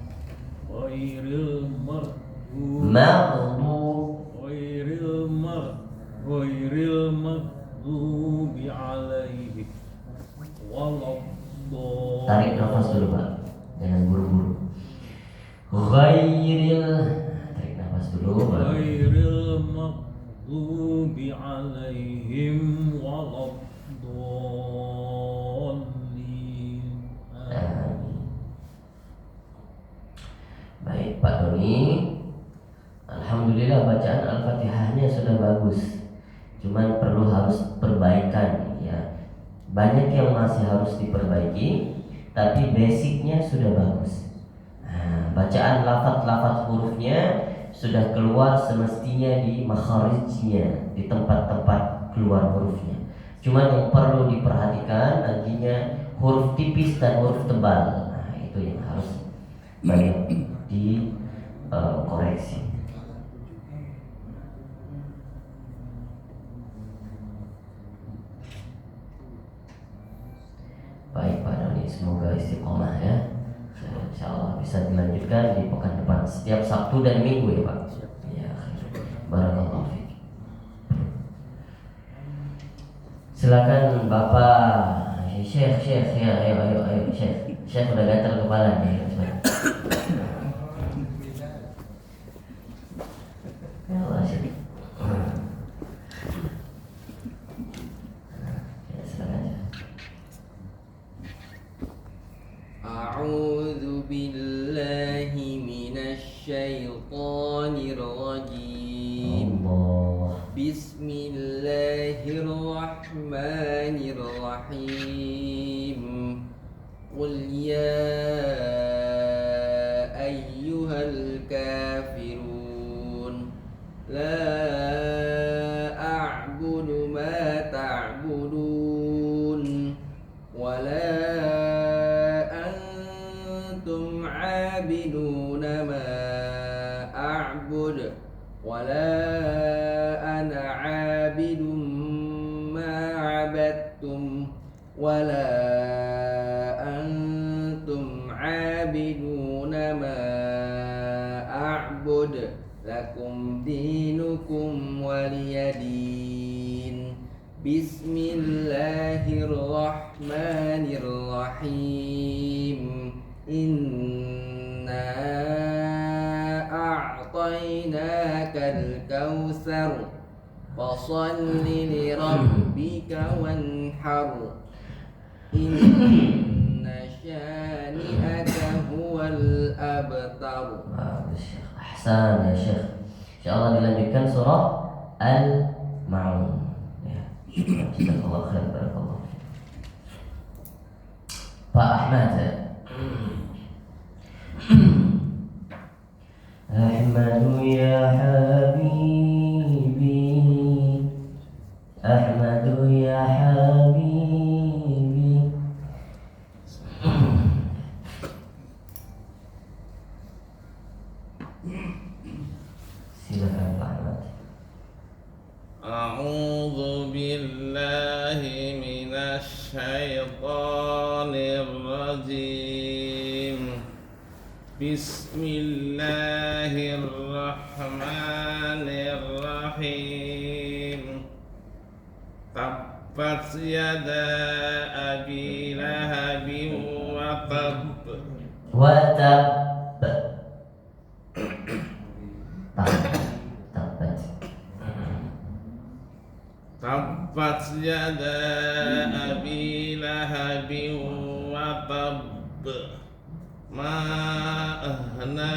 ghairil maghdubi 'alaihim waladdallin. Tarik nafas dulu Pak, jangan buru-buru. Tarik nafas dulu Pak. Ghairil maghdubi 'alaihim waladdallin. Baik Pak Doni, alhamdulillah bacaan Al-Fatihahnya sudah bagus. cuman perlu harus perbaikan ya. Banyak yang masih harus diperbaiki, tapi basicnya sudah bagus. Nah, bacaan lafaz-lafaz hurufnya sudah keluar semestinya di makharijnya, di tempat-tempat keluar hurufnya. Cuman yang perlu diperhatikan nantinya huruf tipis dan huruf tebal. Nah, itu yang harus banyak dikoreksi. Baik Pak Doni, semoga istiqomah ya. Insyaallah bisa dilanjutkan di pekan depan setiap Sabtu dan Minggu ya Pak. Ya, barakallahu fiik. Silakan Bapak Syekh ya, ayo Syekh udah gatal kepala nih. Ya Allah Syekh. Ya, silakan. أعوذ بالله من الشيطان الرجيم بسم الله الرحمن الرحيم قل يا أيها الكافرون لا أعبد ما تعبدون ولا عابدون ما أعبد ولا أنا عابد ما عبدتم ولا أنتم عابدون ما أعبد لكم دينكم ولي دين بسم الله الرحمن الرحيم إنا أعطيناك الكوثر فصل لربك وانحر إن شانئك هو الأبتر. Ahsan ya Syekh. Insyaallah dilanjutkan surah Al-Ma'un. Ya. Jazakallahu khair, barakallahu. Pak Ahmad. أحمد يا حبيبي أحمد يا حبيبي. Silakan Pak Ahmad. أعوذ بالله من الشيطان الرجيم بسم الله الرحمن الرحيم تبت يدا أبي لهب وتب Watab. تبت يدا أبي لهب وتب ما أغنى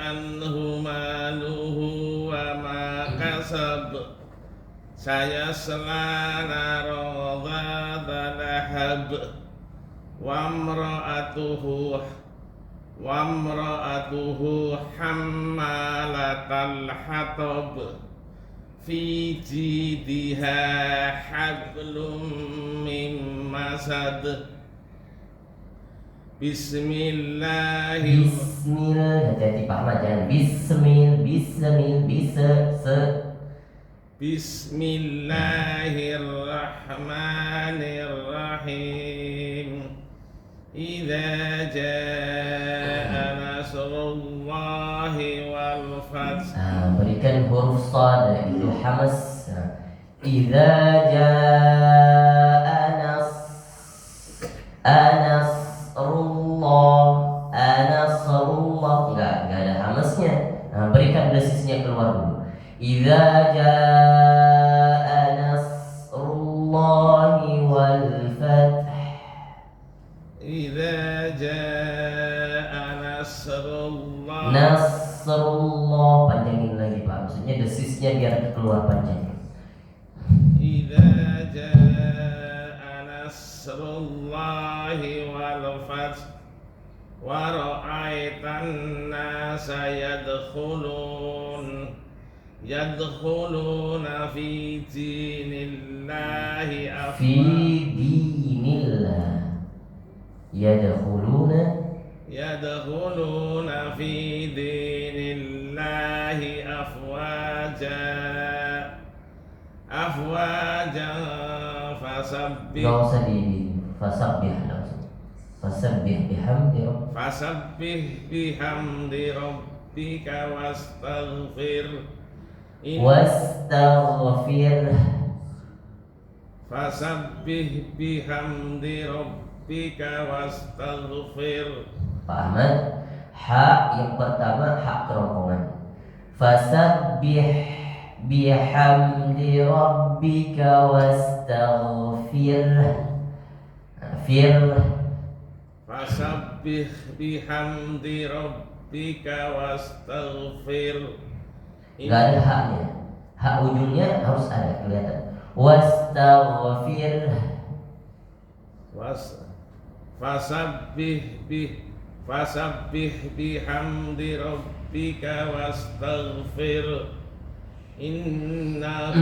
عنه ماله وما كسب سيصلى نارا ذات لهب وامرأته حمالة الحطب في جيدها حبل من مسد Bismillah. Hati-hati Pak Ahmad, jangan Bismillahirrahmanirrahim. Idza jaa nasrullahi wal fath. Berikan huruf shad itu hamas. Idza jaa nasrullah, enggak ada hamasnya. Berikan desisnya keluar dulu. Idza jaa nasrullahi wal fath. Idza jaa nasrullah. Nasrullah, panjangin maksudnya desisnya biar keluar panjang. إذا جاء نصر الله والفتح ورأيت الناس يدخلون في دين الله Fi dinillah يدخلون في دين الله أفواجا Gak usah di fasabbih langsung. Fasabbih bihamdi rabbika. فسبح بحمد ربك واستغفر Wastaghfir. فسبح بحمد ربك واستغفر. Pak Ahmad, hak yang pertama hak kerongkongan. Fasabbih bihamdi rabbika wastaghfir. Fir. فسبح بحمد ربك واستغفر. Gak ada haknya. Hak ujungnya harus ada kelihatan. Wastaghfir. فسبح بحمد ربك واستغفر إنه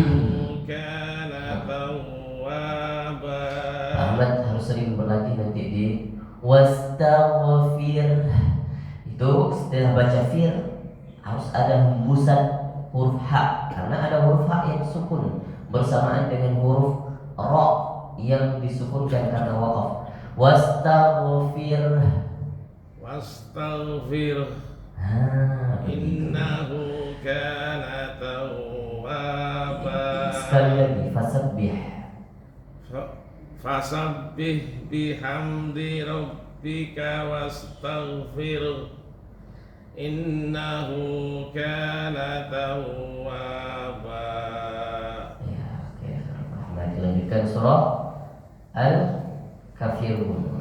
كان توابا. Ahmad harus sering berlatih nanti di wastaghfir. Itu setelah baca fir harus ada hembusan huruf ha, karena ada huruf ha yang sukun bersamaan dengan huruf ra yang disukunkan karena waqaf. Wastaghfir. Innahu kana tawwaba. Sekali lagi fasabbih. Fasabbih bihamdi rabbika wastaghfir innahu kana tawwaba. Ya, oke. Nah, dilanjutkan surah Al-Kafirun.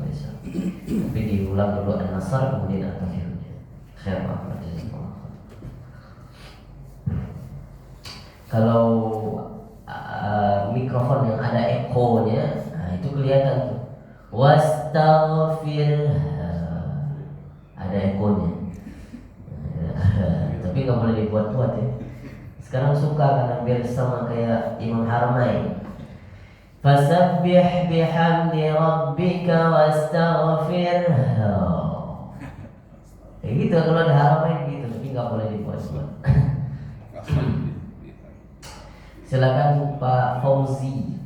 Tapi diulang dulu An-Nasr kemudian Al-Kafirun. Khair Ahmad. Kalau mikrofon yang ada ekonya, nah itu kelihatan tuh. Wastaghfir, ada ekonya. Tapi nggak boleh dibuat-buat ya. Sekarang suka karena biar sama kayak Imam Haramain. Fasabbih bihamdi rabbika wastaghfir. Kayak gitu kalau ada Haramain gitu, tapi nggak boleh dibuat-buat. Silakan Pak Fauzi.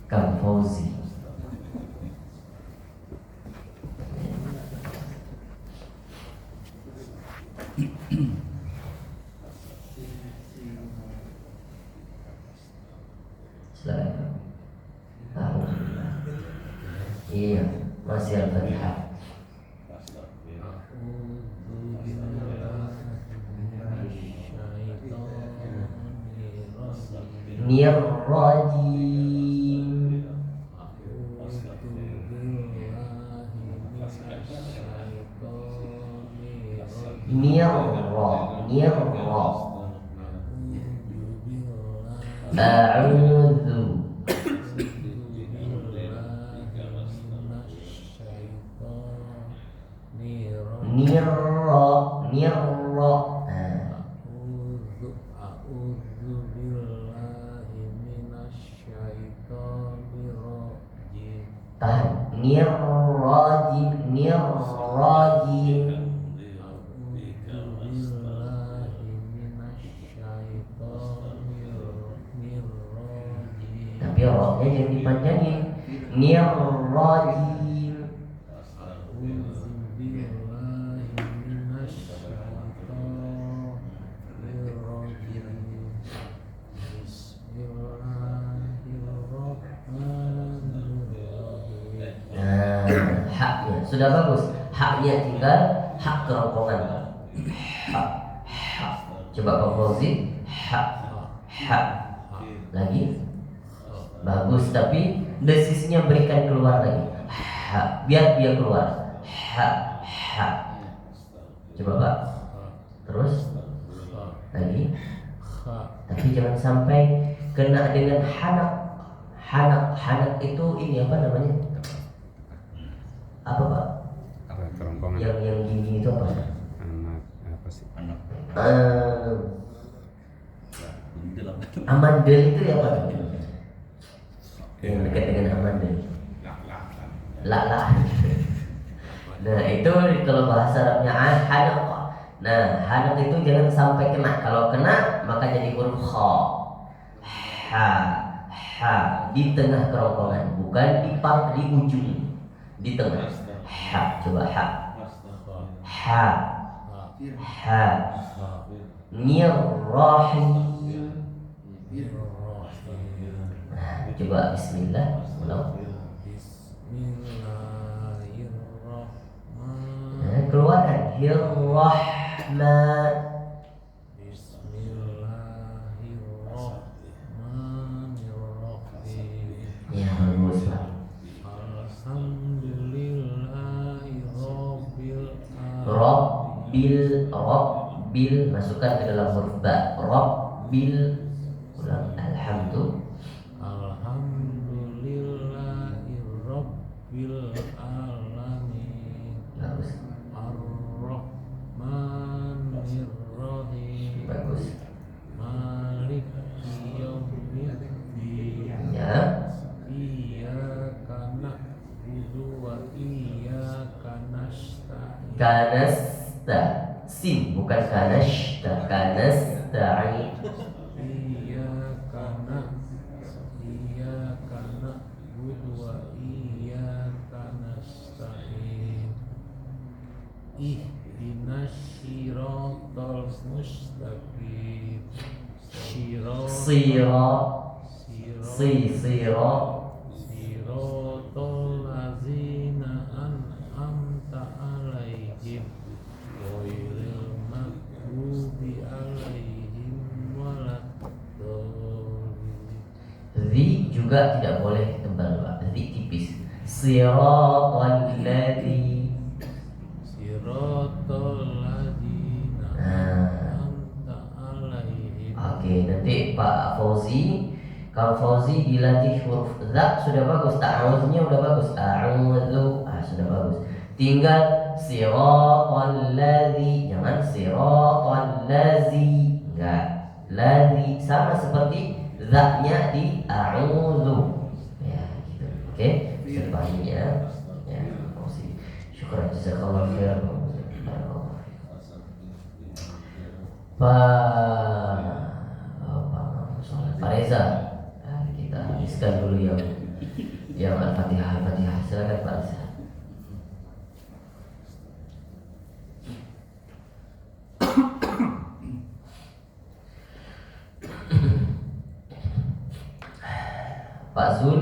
Kang Fauzi. Silakan. Alhamdulillah. Iya, masih Al-Fatihah. Nirrajim. Nirra. A'udzu. Nirra. Tahan. Nirrajim. Tapi rohnya jangan dipanjangin. Nirrajim. Haknya sudah bagus. Haknya tinggal hak kerongkongan. Hak. Coba Pak Fauzi. Hak. Lagi. Bagus, tapi desisnya berikan keluar lagi. Hak. Biar dia keluar. Hak. Coba Pak. Terus lagi. kha, Tapi jangan sampai kena dengan hanak. Hanak itu ini apa namanya? Apa Pak? Apa kerongkongan? Yang gini itu apa? Anak apa sih? Anak buntil apa? Amandel itu ya Pak? Yang dekat dengan amandel. La. Nah itu kalau bahasa Arabnya hanak. Nah hanak itu jangan sampai kena. Kalau kena maka jadi huruf ha di tengah kerongkongan, bukan di ujung, di tengah. Coba ha nirrahim. Nah, coba bismillah ulang. Bismillahirrahmanirrahim. Nah, keluarkan Rahman. Bismillahirrahmanirrahim. Ya bagus Pak. Rabbil masukkan ke dalam huruf ba. Rabbil ulang Alhamdulillahirabbil alamin. Bagus. Ar-Rahmanir-Rahim. Bagus. Maliki yaumiddin. Ya. Iyyaka na'budu wa iyyaka nasta'in. Kanasta sin bukan kanasta. Kanasta'in. Iyyaka na'budu wa iyyaka nasta'in. Ihdinas siratal mustaqim. Siratal ladzina an'amta 'alaihim ghairil maghdubi 'alaihim waladdallin. Zi juga tidak boleh tebal Pak. Zi tipis. Siratal ladzi. Siratal ladzina Nah. an'amta 'alaihim. Oke, nanti Pak Fauzi, kalau Fauzi dilatih huruf za sudah bagus, ta'awuznya udah bagus, a'udzu, sudah bagus. Tinggal siratal ladzi, jangan siratal ladzi, enggak. Ladzi sama seperti za-nya di a'udzu. Ya, gitu. Oke, bisa dipahami ya. Ya, Fauzi. Syukran jazakallahu khairan. Pak Reza, nah, kita habiskan dulu yang Al-Fatihah. Silakan Pak Reza. Pak Zul,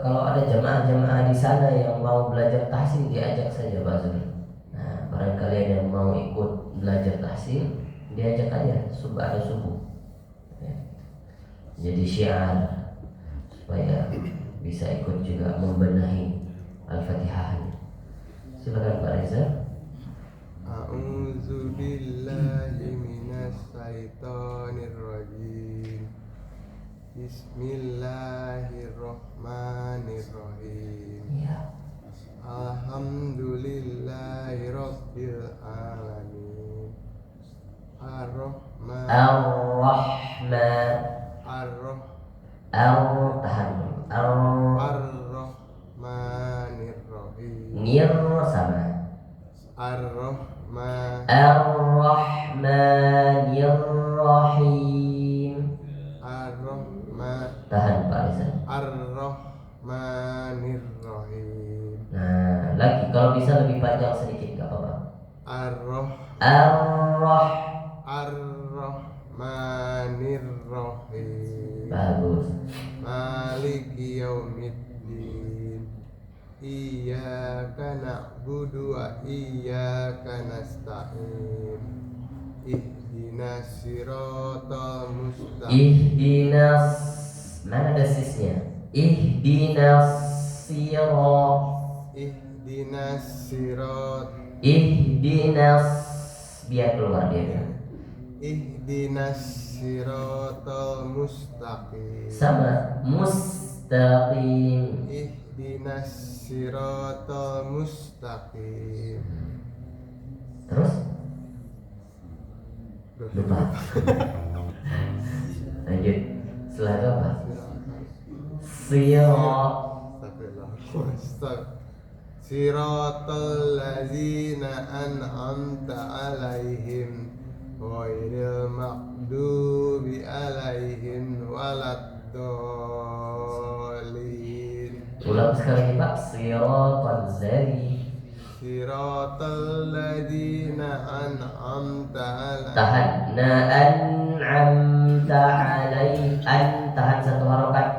kalau ada jamaah-jamaah di sana yang mau belajar tahsin, diajak saja Pak Zul. Nah, barangkali ada yang mau ikut belajar tahsin, diajak aja ada subuh. Ya. Jadi syiar supaya bisa ikut juga membenahi Al-Fatihah. Silakan Pak Reza. A'udzu billahi minas syaitonir rajim. Bismillahirrahmanirrahim. Ya. Alhamdulillahi rabbil alamin. Ar-Rahman. Ar-Rahmanirrahim. Nir sama. Ar-Rahman. Ar-Rahmanir-Rahim. Ar-Rahman. Tahan Pak Reza. Ar-Rahmanirrahim. Nah, lagi kalau bisa lebih panjang sedikit nggak apa-apa. Ar-Rahmanirrahim. Bagus. Maliki yaumiddin. Iyyaka na'budu wa iyyaka nasta'in. Ihdinas siratal mustaqim. Mana ada sisnya? Ihdinas sirat. Ihdinas sirat Ihdinas, biar keluar dia. Ihdinas siratal mustaqim. Sama mustaqim. Ihdinas siratal mustaqim. Terus lupa. Lanjut. Setelah itu apa? Siratal ladzina an'amta alaihim ghairil maghdubi alaihim waladdallin. Ulang sekali Pak. Siratal ladzina an'amta alaihim. Tahan. Na an'amta alaihim. An tahan satu harokat.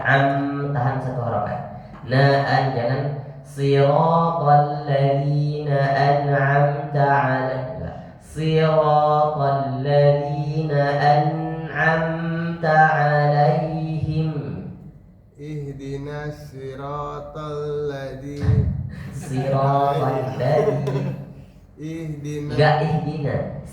Tahan satu harokat. Na an jangan. Siratal ladzina an'amta alaihim. Siratal ladzina an'amta alaihim. Ihdinas siratal ladzina. Siratal ladzina. Ihdinas. Enggak ihdina.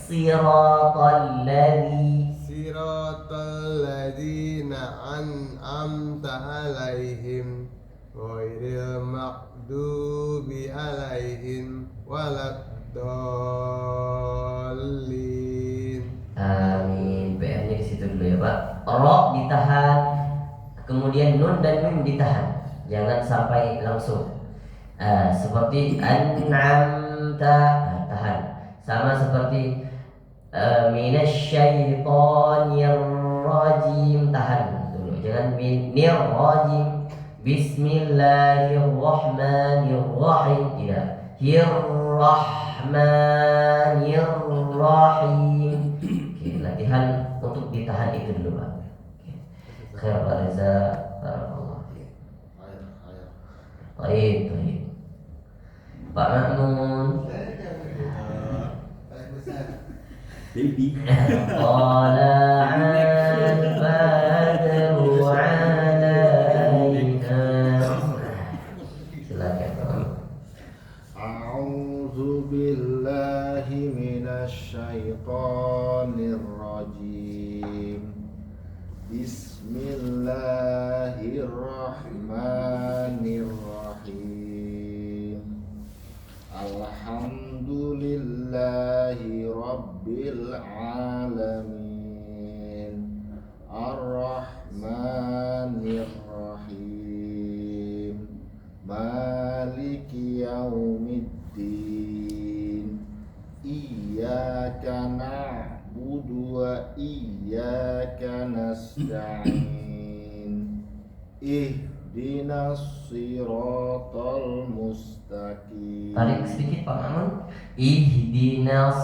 Siratal ladzina an'amta alaihim ghairil maghdubi alaihim waladdallin. Amin. PR-nya di situ dulu ya Pak. Ro ditahan, kemudian nun dan mim ditahan, jangan sampai langsung. Seperti an'amta, tahan. Sama seperti minasyaitonir rajim, tahan dulu, jangan minir rajim. Bismillahirrahmanirrahim, tidak. Hirrahmanirrahim. Oke, latihan untuk ditahan itu dulu Pak. Khair Pak Reza, barakallah. Baik. Pak Ma'mun. Baby. Tala'al badru alaina. Silakan Pak. A'udzu billahi minasy syaithanir rajim. Bismillahirrahmanirrahim. Alhamdulillahi rabbil alamin. Ar-Rahmanir Rahim. Maliki yaumiddin. Iyyaka na'budu wa iyyaka nasta'in. Ihdinas siratal mustaqim. Tarik sedikit Pak Ma'mun. Ihdinas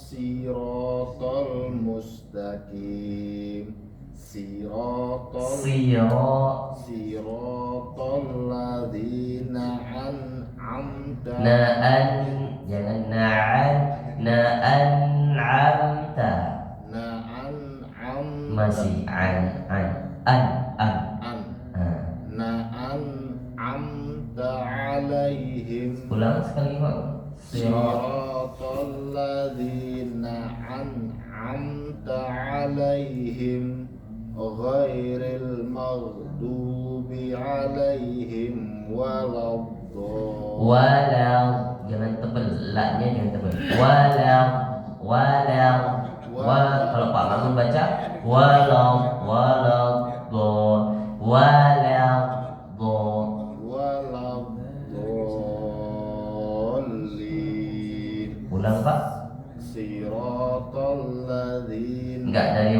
siratal mustaqim. Siratal ladzina an'amta. Na'an, jangan na'an. Na'an'amta. Masih an. Na'an'amta alaihim. Ulang sekali Pak. Siratal ladzina an'amta alaihim ghairil maghdubi alaihim waladdallin. Jangan tebel, la-nya jangan tebel. Kalau Pak Mamun baca waladdallin. Ulang Pak. Siratal ladzina. Enggak dari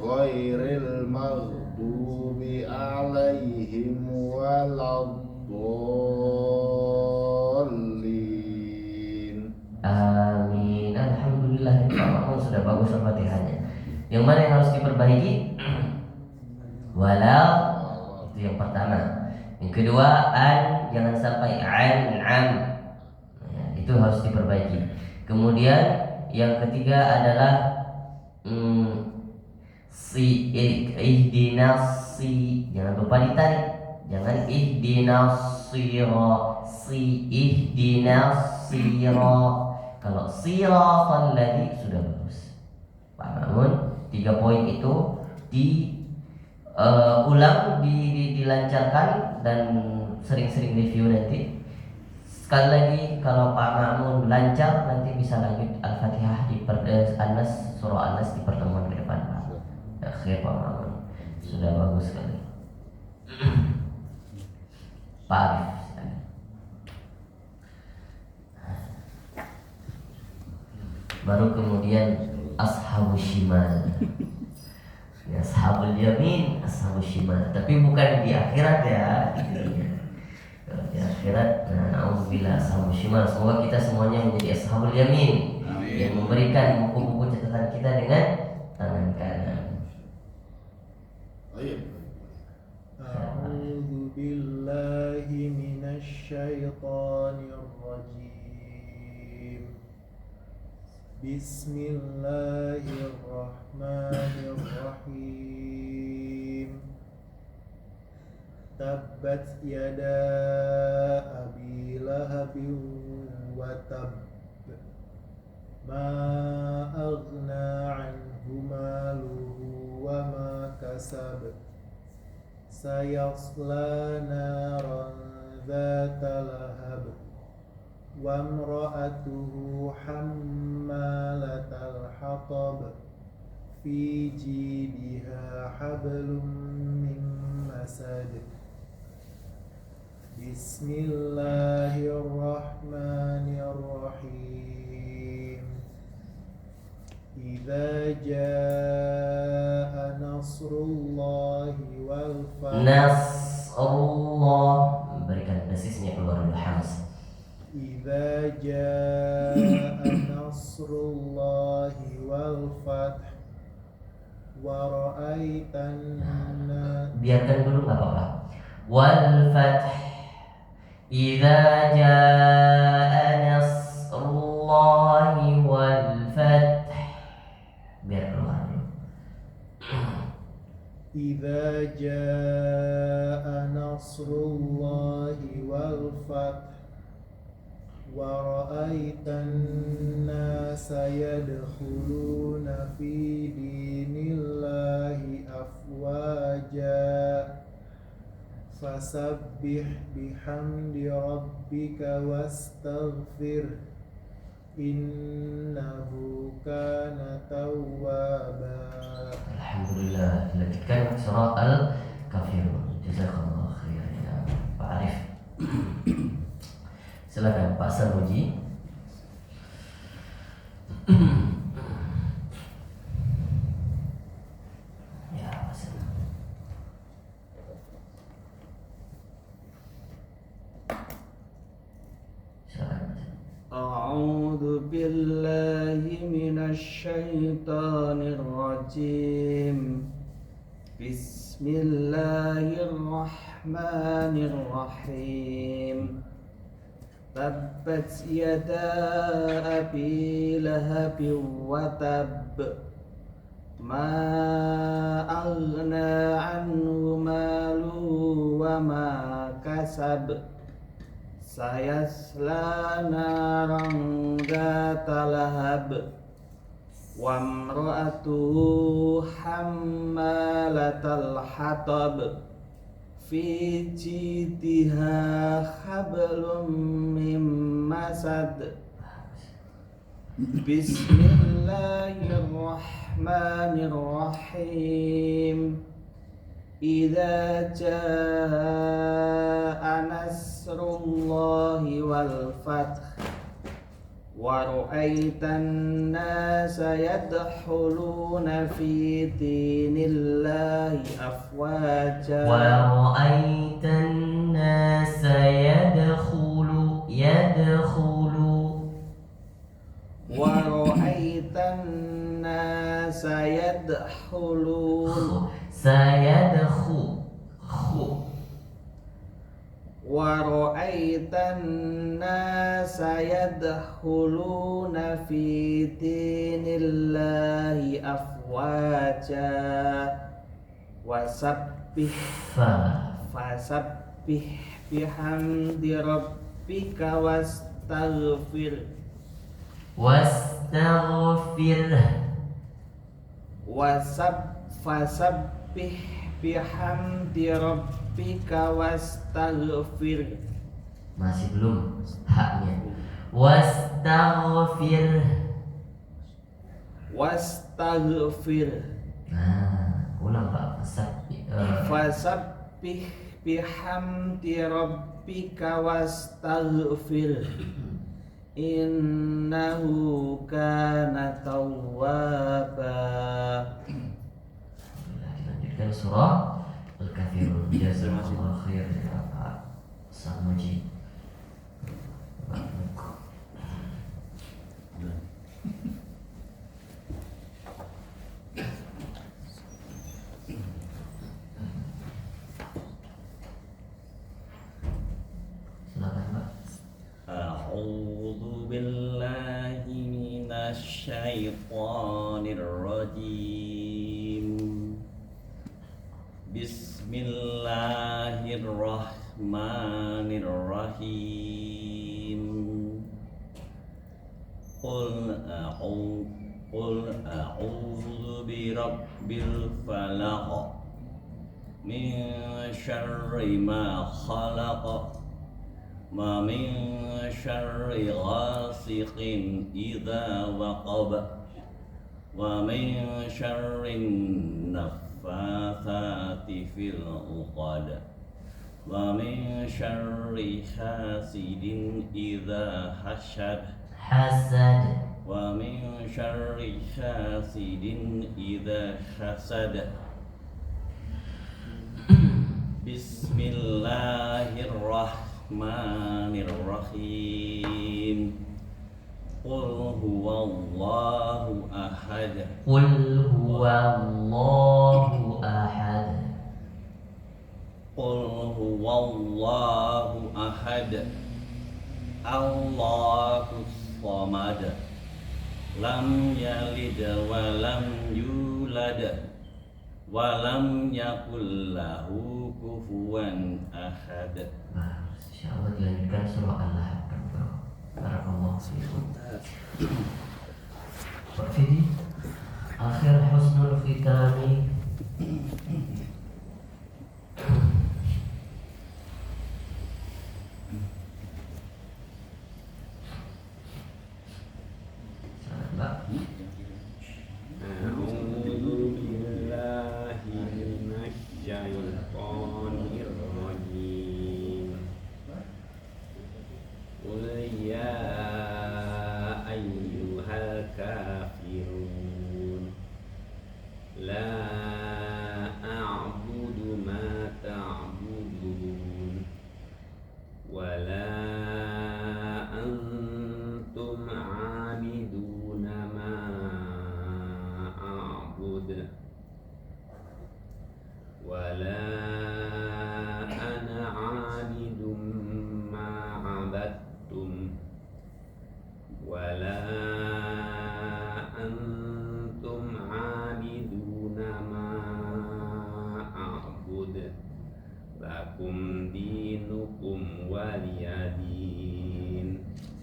ghairil maghdubi alaihim waladdallin. Amin. Alhamdulillah Pak Mamun sudah bagus Al-Fatihahnya. Yang mana yang harus diperbaiki? Walau, itu yang pertama. Yang kedua, jangan sampai am. Ya, itu harus diperbaiki. Kemudian yang ketiga adalah ihdinas, jangan lupa ditarik. Jangan ihdinas sira, ihdinas sira. Kalau siratal ladzi sudah bagus. Pak Mamun, 3 poin itu ulang, dilancarkan dan sering-sering review nanti. Sekali lagi, kalau Pak Mamun lancar nanti bisa lanjut Al-Fatihah di An-Nas, surah An-Nas di pertemuan ke depan, Pak. Akhir Pak Mamun sudah bagus sekali. Pak Arif. Baru kemudian ashabus shimal. Ya, ashabul yamin, ashabus shimal. Tapi bukan di akhirat ya. Kalau di akhirat, na'udzubillah ashabus shimal. Semoga kita semuanya menjadi ashabul yamin. Yang memberikan buku-buku catatan kita dengan tangan kanan. A'udzu billahi minasy syaithanir rajim. Bismillahirrahmanirrahim. Tabbat yada abi lahabin wa tabb. Ma aghna anhu maluhu wa ma kasab. Sayasla naran dhata lahab. Wa imra'atuhu hammalatal hatab. Fi jidiha hablum min masad. Bismillahirrahmanirrahim. Idza jaa nasrullahi wal fath. Nasrullah, berikan desisnya keluar dulu Hamzah. Idza jaa nasrullahi wal fath wa ra'aitan. Biarkan dulu enggak apa-apa. Wal fath. Idza jaa nasrullahi wal fath. Biar keluar dulu. Idza jaa nasrullahi wal fath wa ra'aitan nasa yadkhuluna fi dinillahi afwaja. Fasabbih bihamdi rabbika wastaghfir. Innahu kana tawwaba. Alhamdulillah, dilanjutkan surah Al-Kafirun. Jazakallah khairan ya Pak Arif. Silakan Pak Sanuji. Ya, Pak Sanuji. Silakan. A'udzu billahi minasy syaithanir rajim. Bismillahirrahmanirrahim. Tabbat yada abi lahabin wa tabb. Ma aghna anhu maluhu wa ma kasab. Sayasla naran dhata lahab. Wa imra'atuhu hammalatal hatab. Fi jidiha hablum min masad. Bismillahirrahmanirrahim. Idza jaa nasrullahi wal fath wa ra'aitan nasa yadkhuluna fi dinillahi afwaja. Wa ra'aitan nasa yadkhulu Wa ra'aitan nasa yadkhuluna wa ra'aitan nasa yadkhuluna fi dinillahi afwaja. Wasabbih fasabbih bihamdi rabbika wastaghfir fasabbih bihamdi rabbika wastaghfir. Masih belum haknya. Wastaghfir. Nah, ulang Pak. Fasabbih bihamdi rabbika wastaghfir innahu kana tawwaba. Dilanjutkan surah Al-Kafirun. Jazakallahu khair ya Pak Samuji. A'udzu billahi minasy syaithanir rajim. Bismillahirrahmanirrahim. Qul a'udzu birabbil falaq min syarri ma khalaq ma min syarri ghasiqin idza waqab wa min syarri naffatsati fil 'uqad wa min syarri hasidin idza hasad wa min syarri hasidin idza hasad. Bismillahirrahmanirrahim. Qul huwallahu ahad. Qul huwallahu ahad. Qul huwallahu ahad. Allahus samad. Lam yalid wa lam yulad wa lam yakul lahu kufuwan ahad. Insyaallah dilanjutkan surah Al-Lahab. Barakallahu fiikum. Pak Fidi, akhir husnul khitami.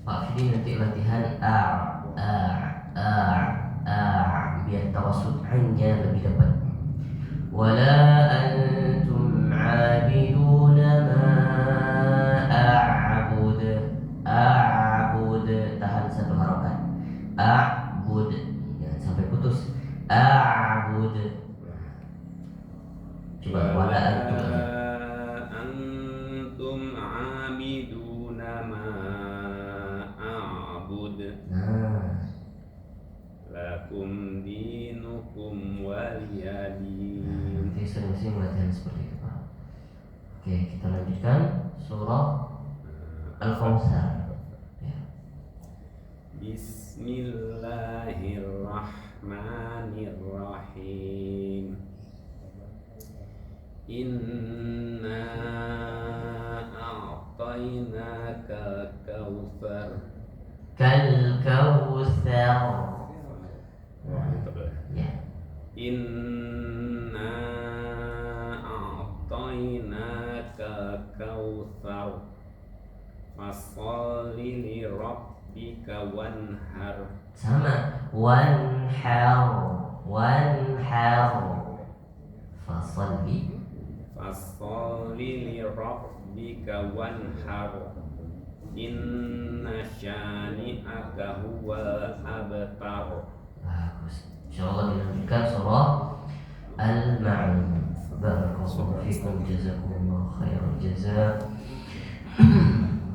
Pak Fidi nanti latihan biar tawasud hanya lebih dapat. Wala antum abiduna ma a'bud. Tahan satu harokat. A'bud, jangan sampai putus. A'bud. Coba wala antum abiduna ma a'bud. Lakum dinukum waliyadin. Nanti sering-sering latihan seperti itu Pak. Oke, kita lanjutkan surah Al-Kautsar. Ya. Bismillahirrahmanirrahim. Inna a'tainaka kautsar. Kal-Kautsar. Ya. Inna a'tainaka abtar Fasolli li rabbika wanhar. Sama. Wanhar. Fasalli. Fasolli li rabbika wanhar. Inna syani'aka huwal abtar. Bagus. Insyaallah dilanjutkan surah Al-Ma'un. Barakallahu fikum, jazakumullahu khairal jazaa.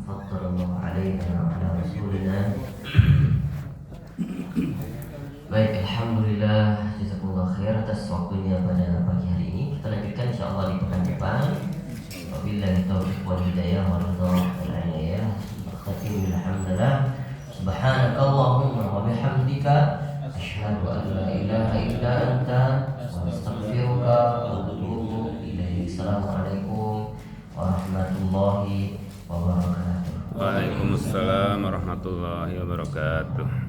Faddalallahu alaina wa ala rasulina. Baik, alhamdulillah, jazakumullah khair atas waktunya pada pagi hari ini. Kita lanjutkan insyaallah di pekan depan. Wabillahi taufiq wal hidayah wal ridha wal inayah. Khatim alhamdulillah. Subhanakallahumma wa bihamdika asyhadu an la ilaha illa anta wa astaghfiruka wa atubu ilaik. Assalamualaikum warahmatullahi wabarakatuh. Waalaikumsalam warahmatullahi wabarakatuh.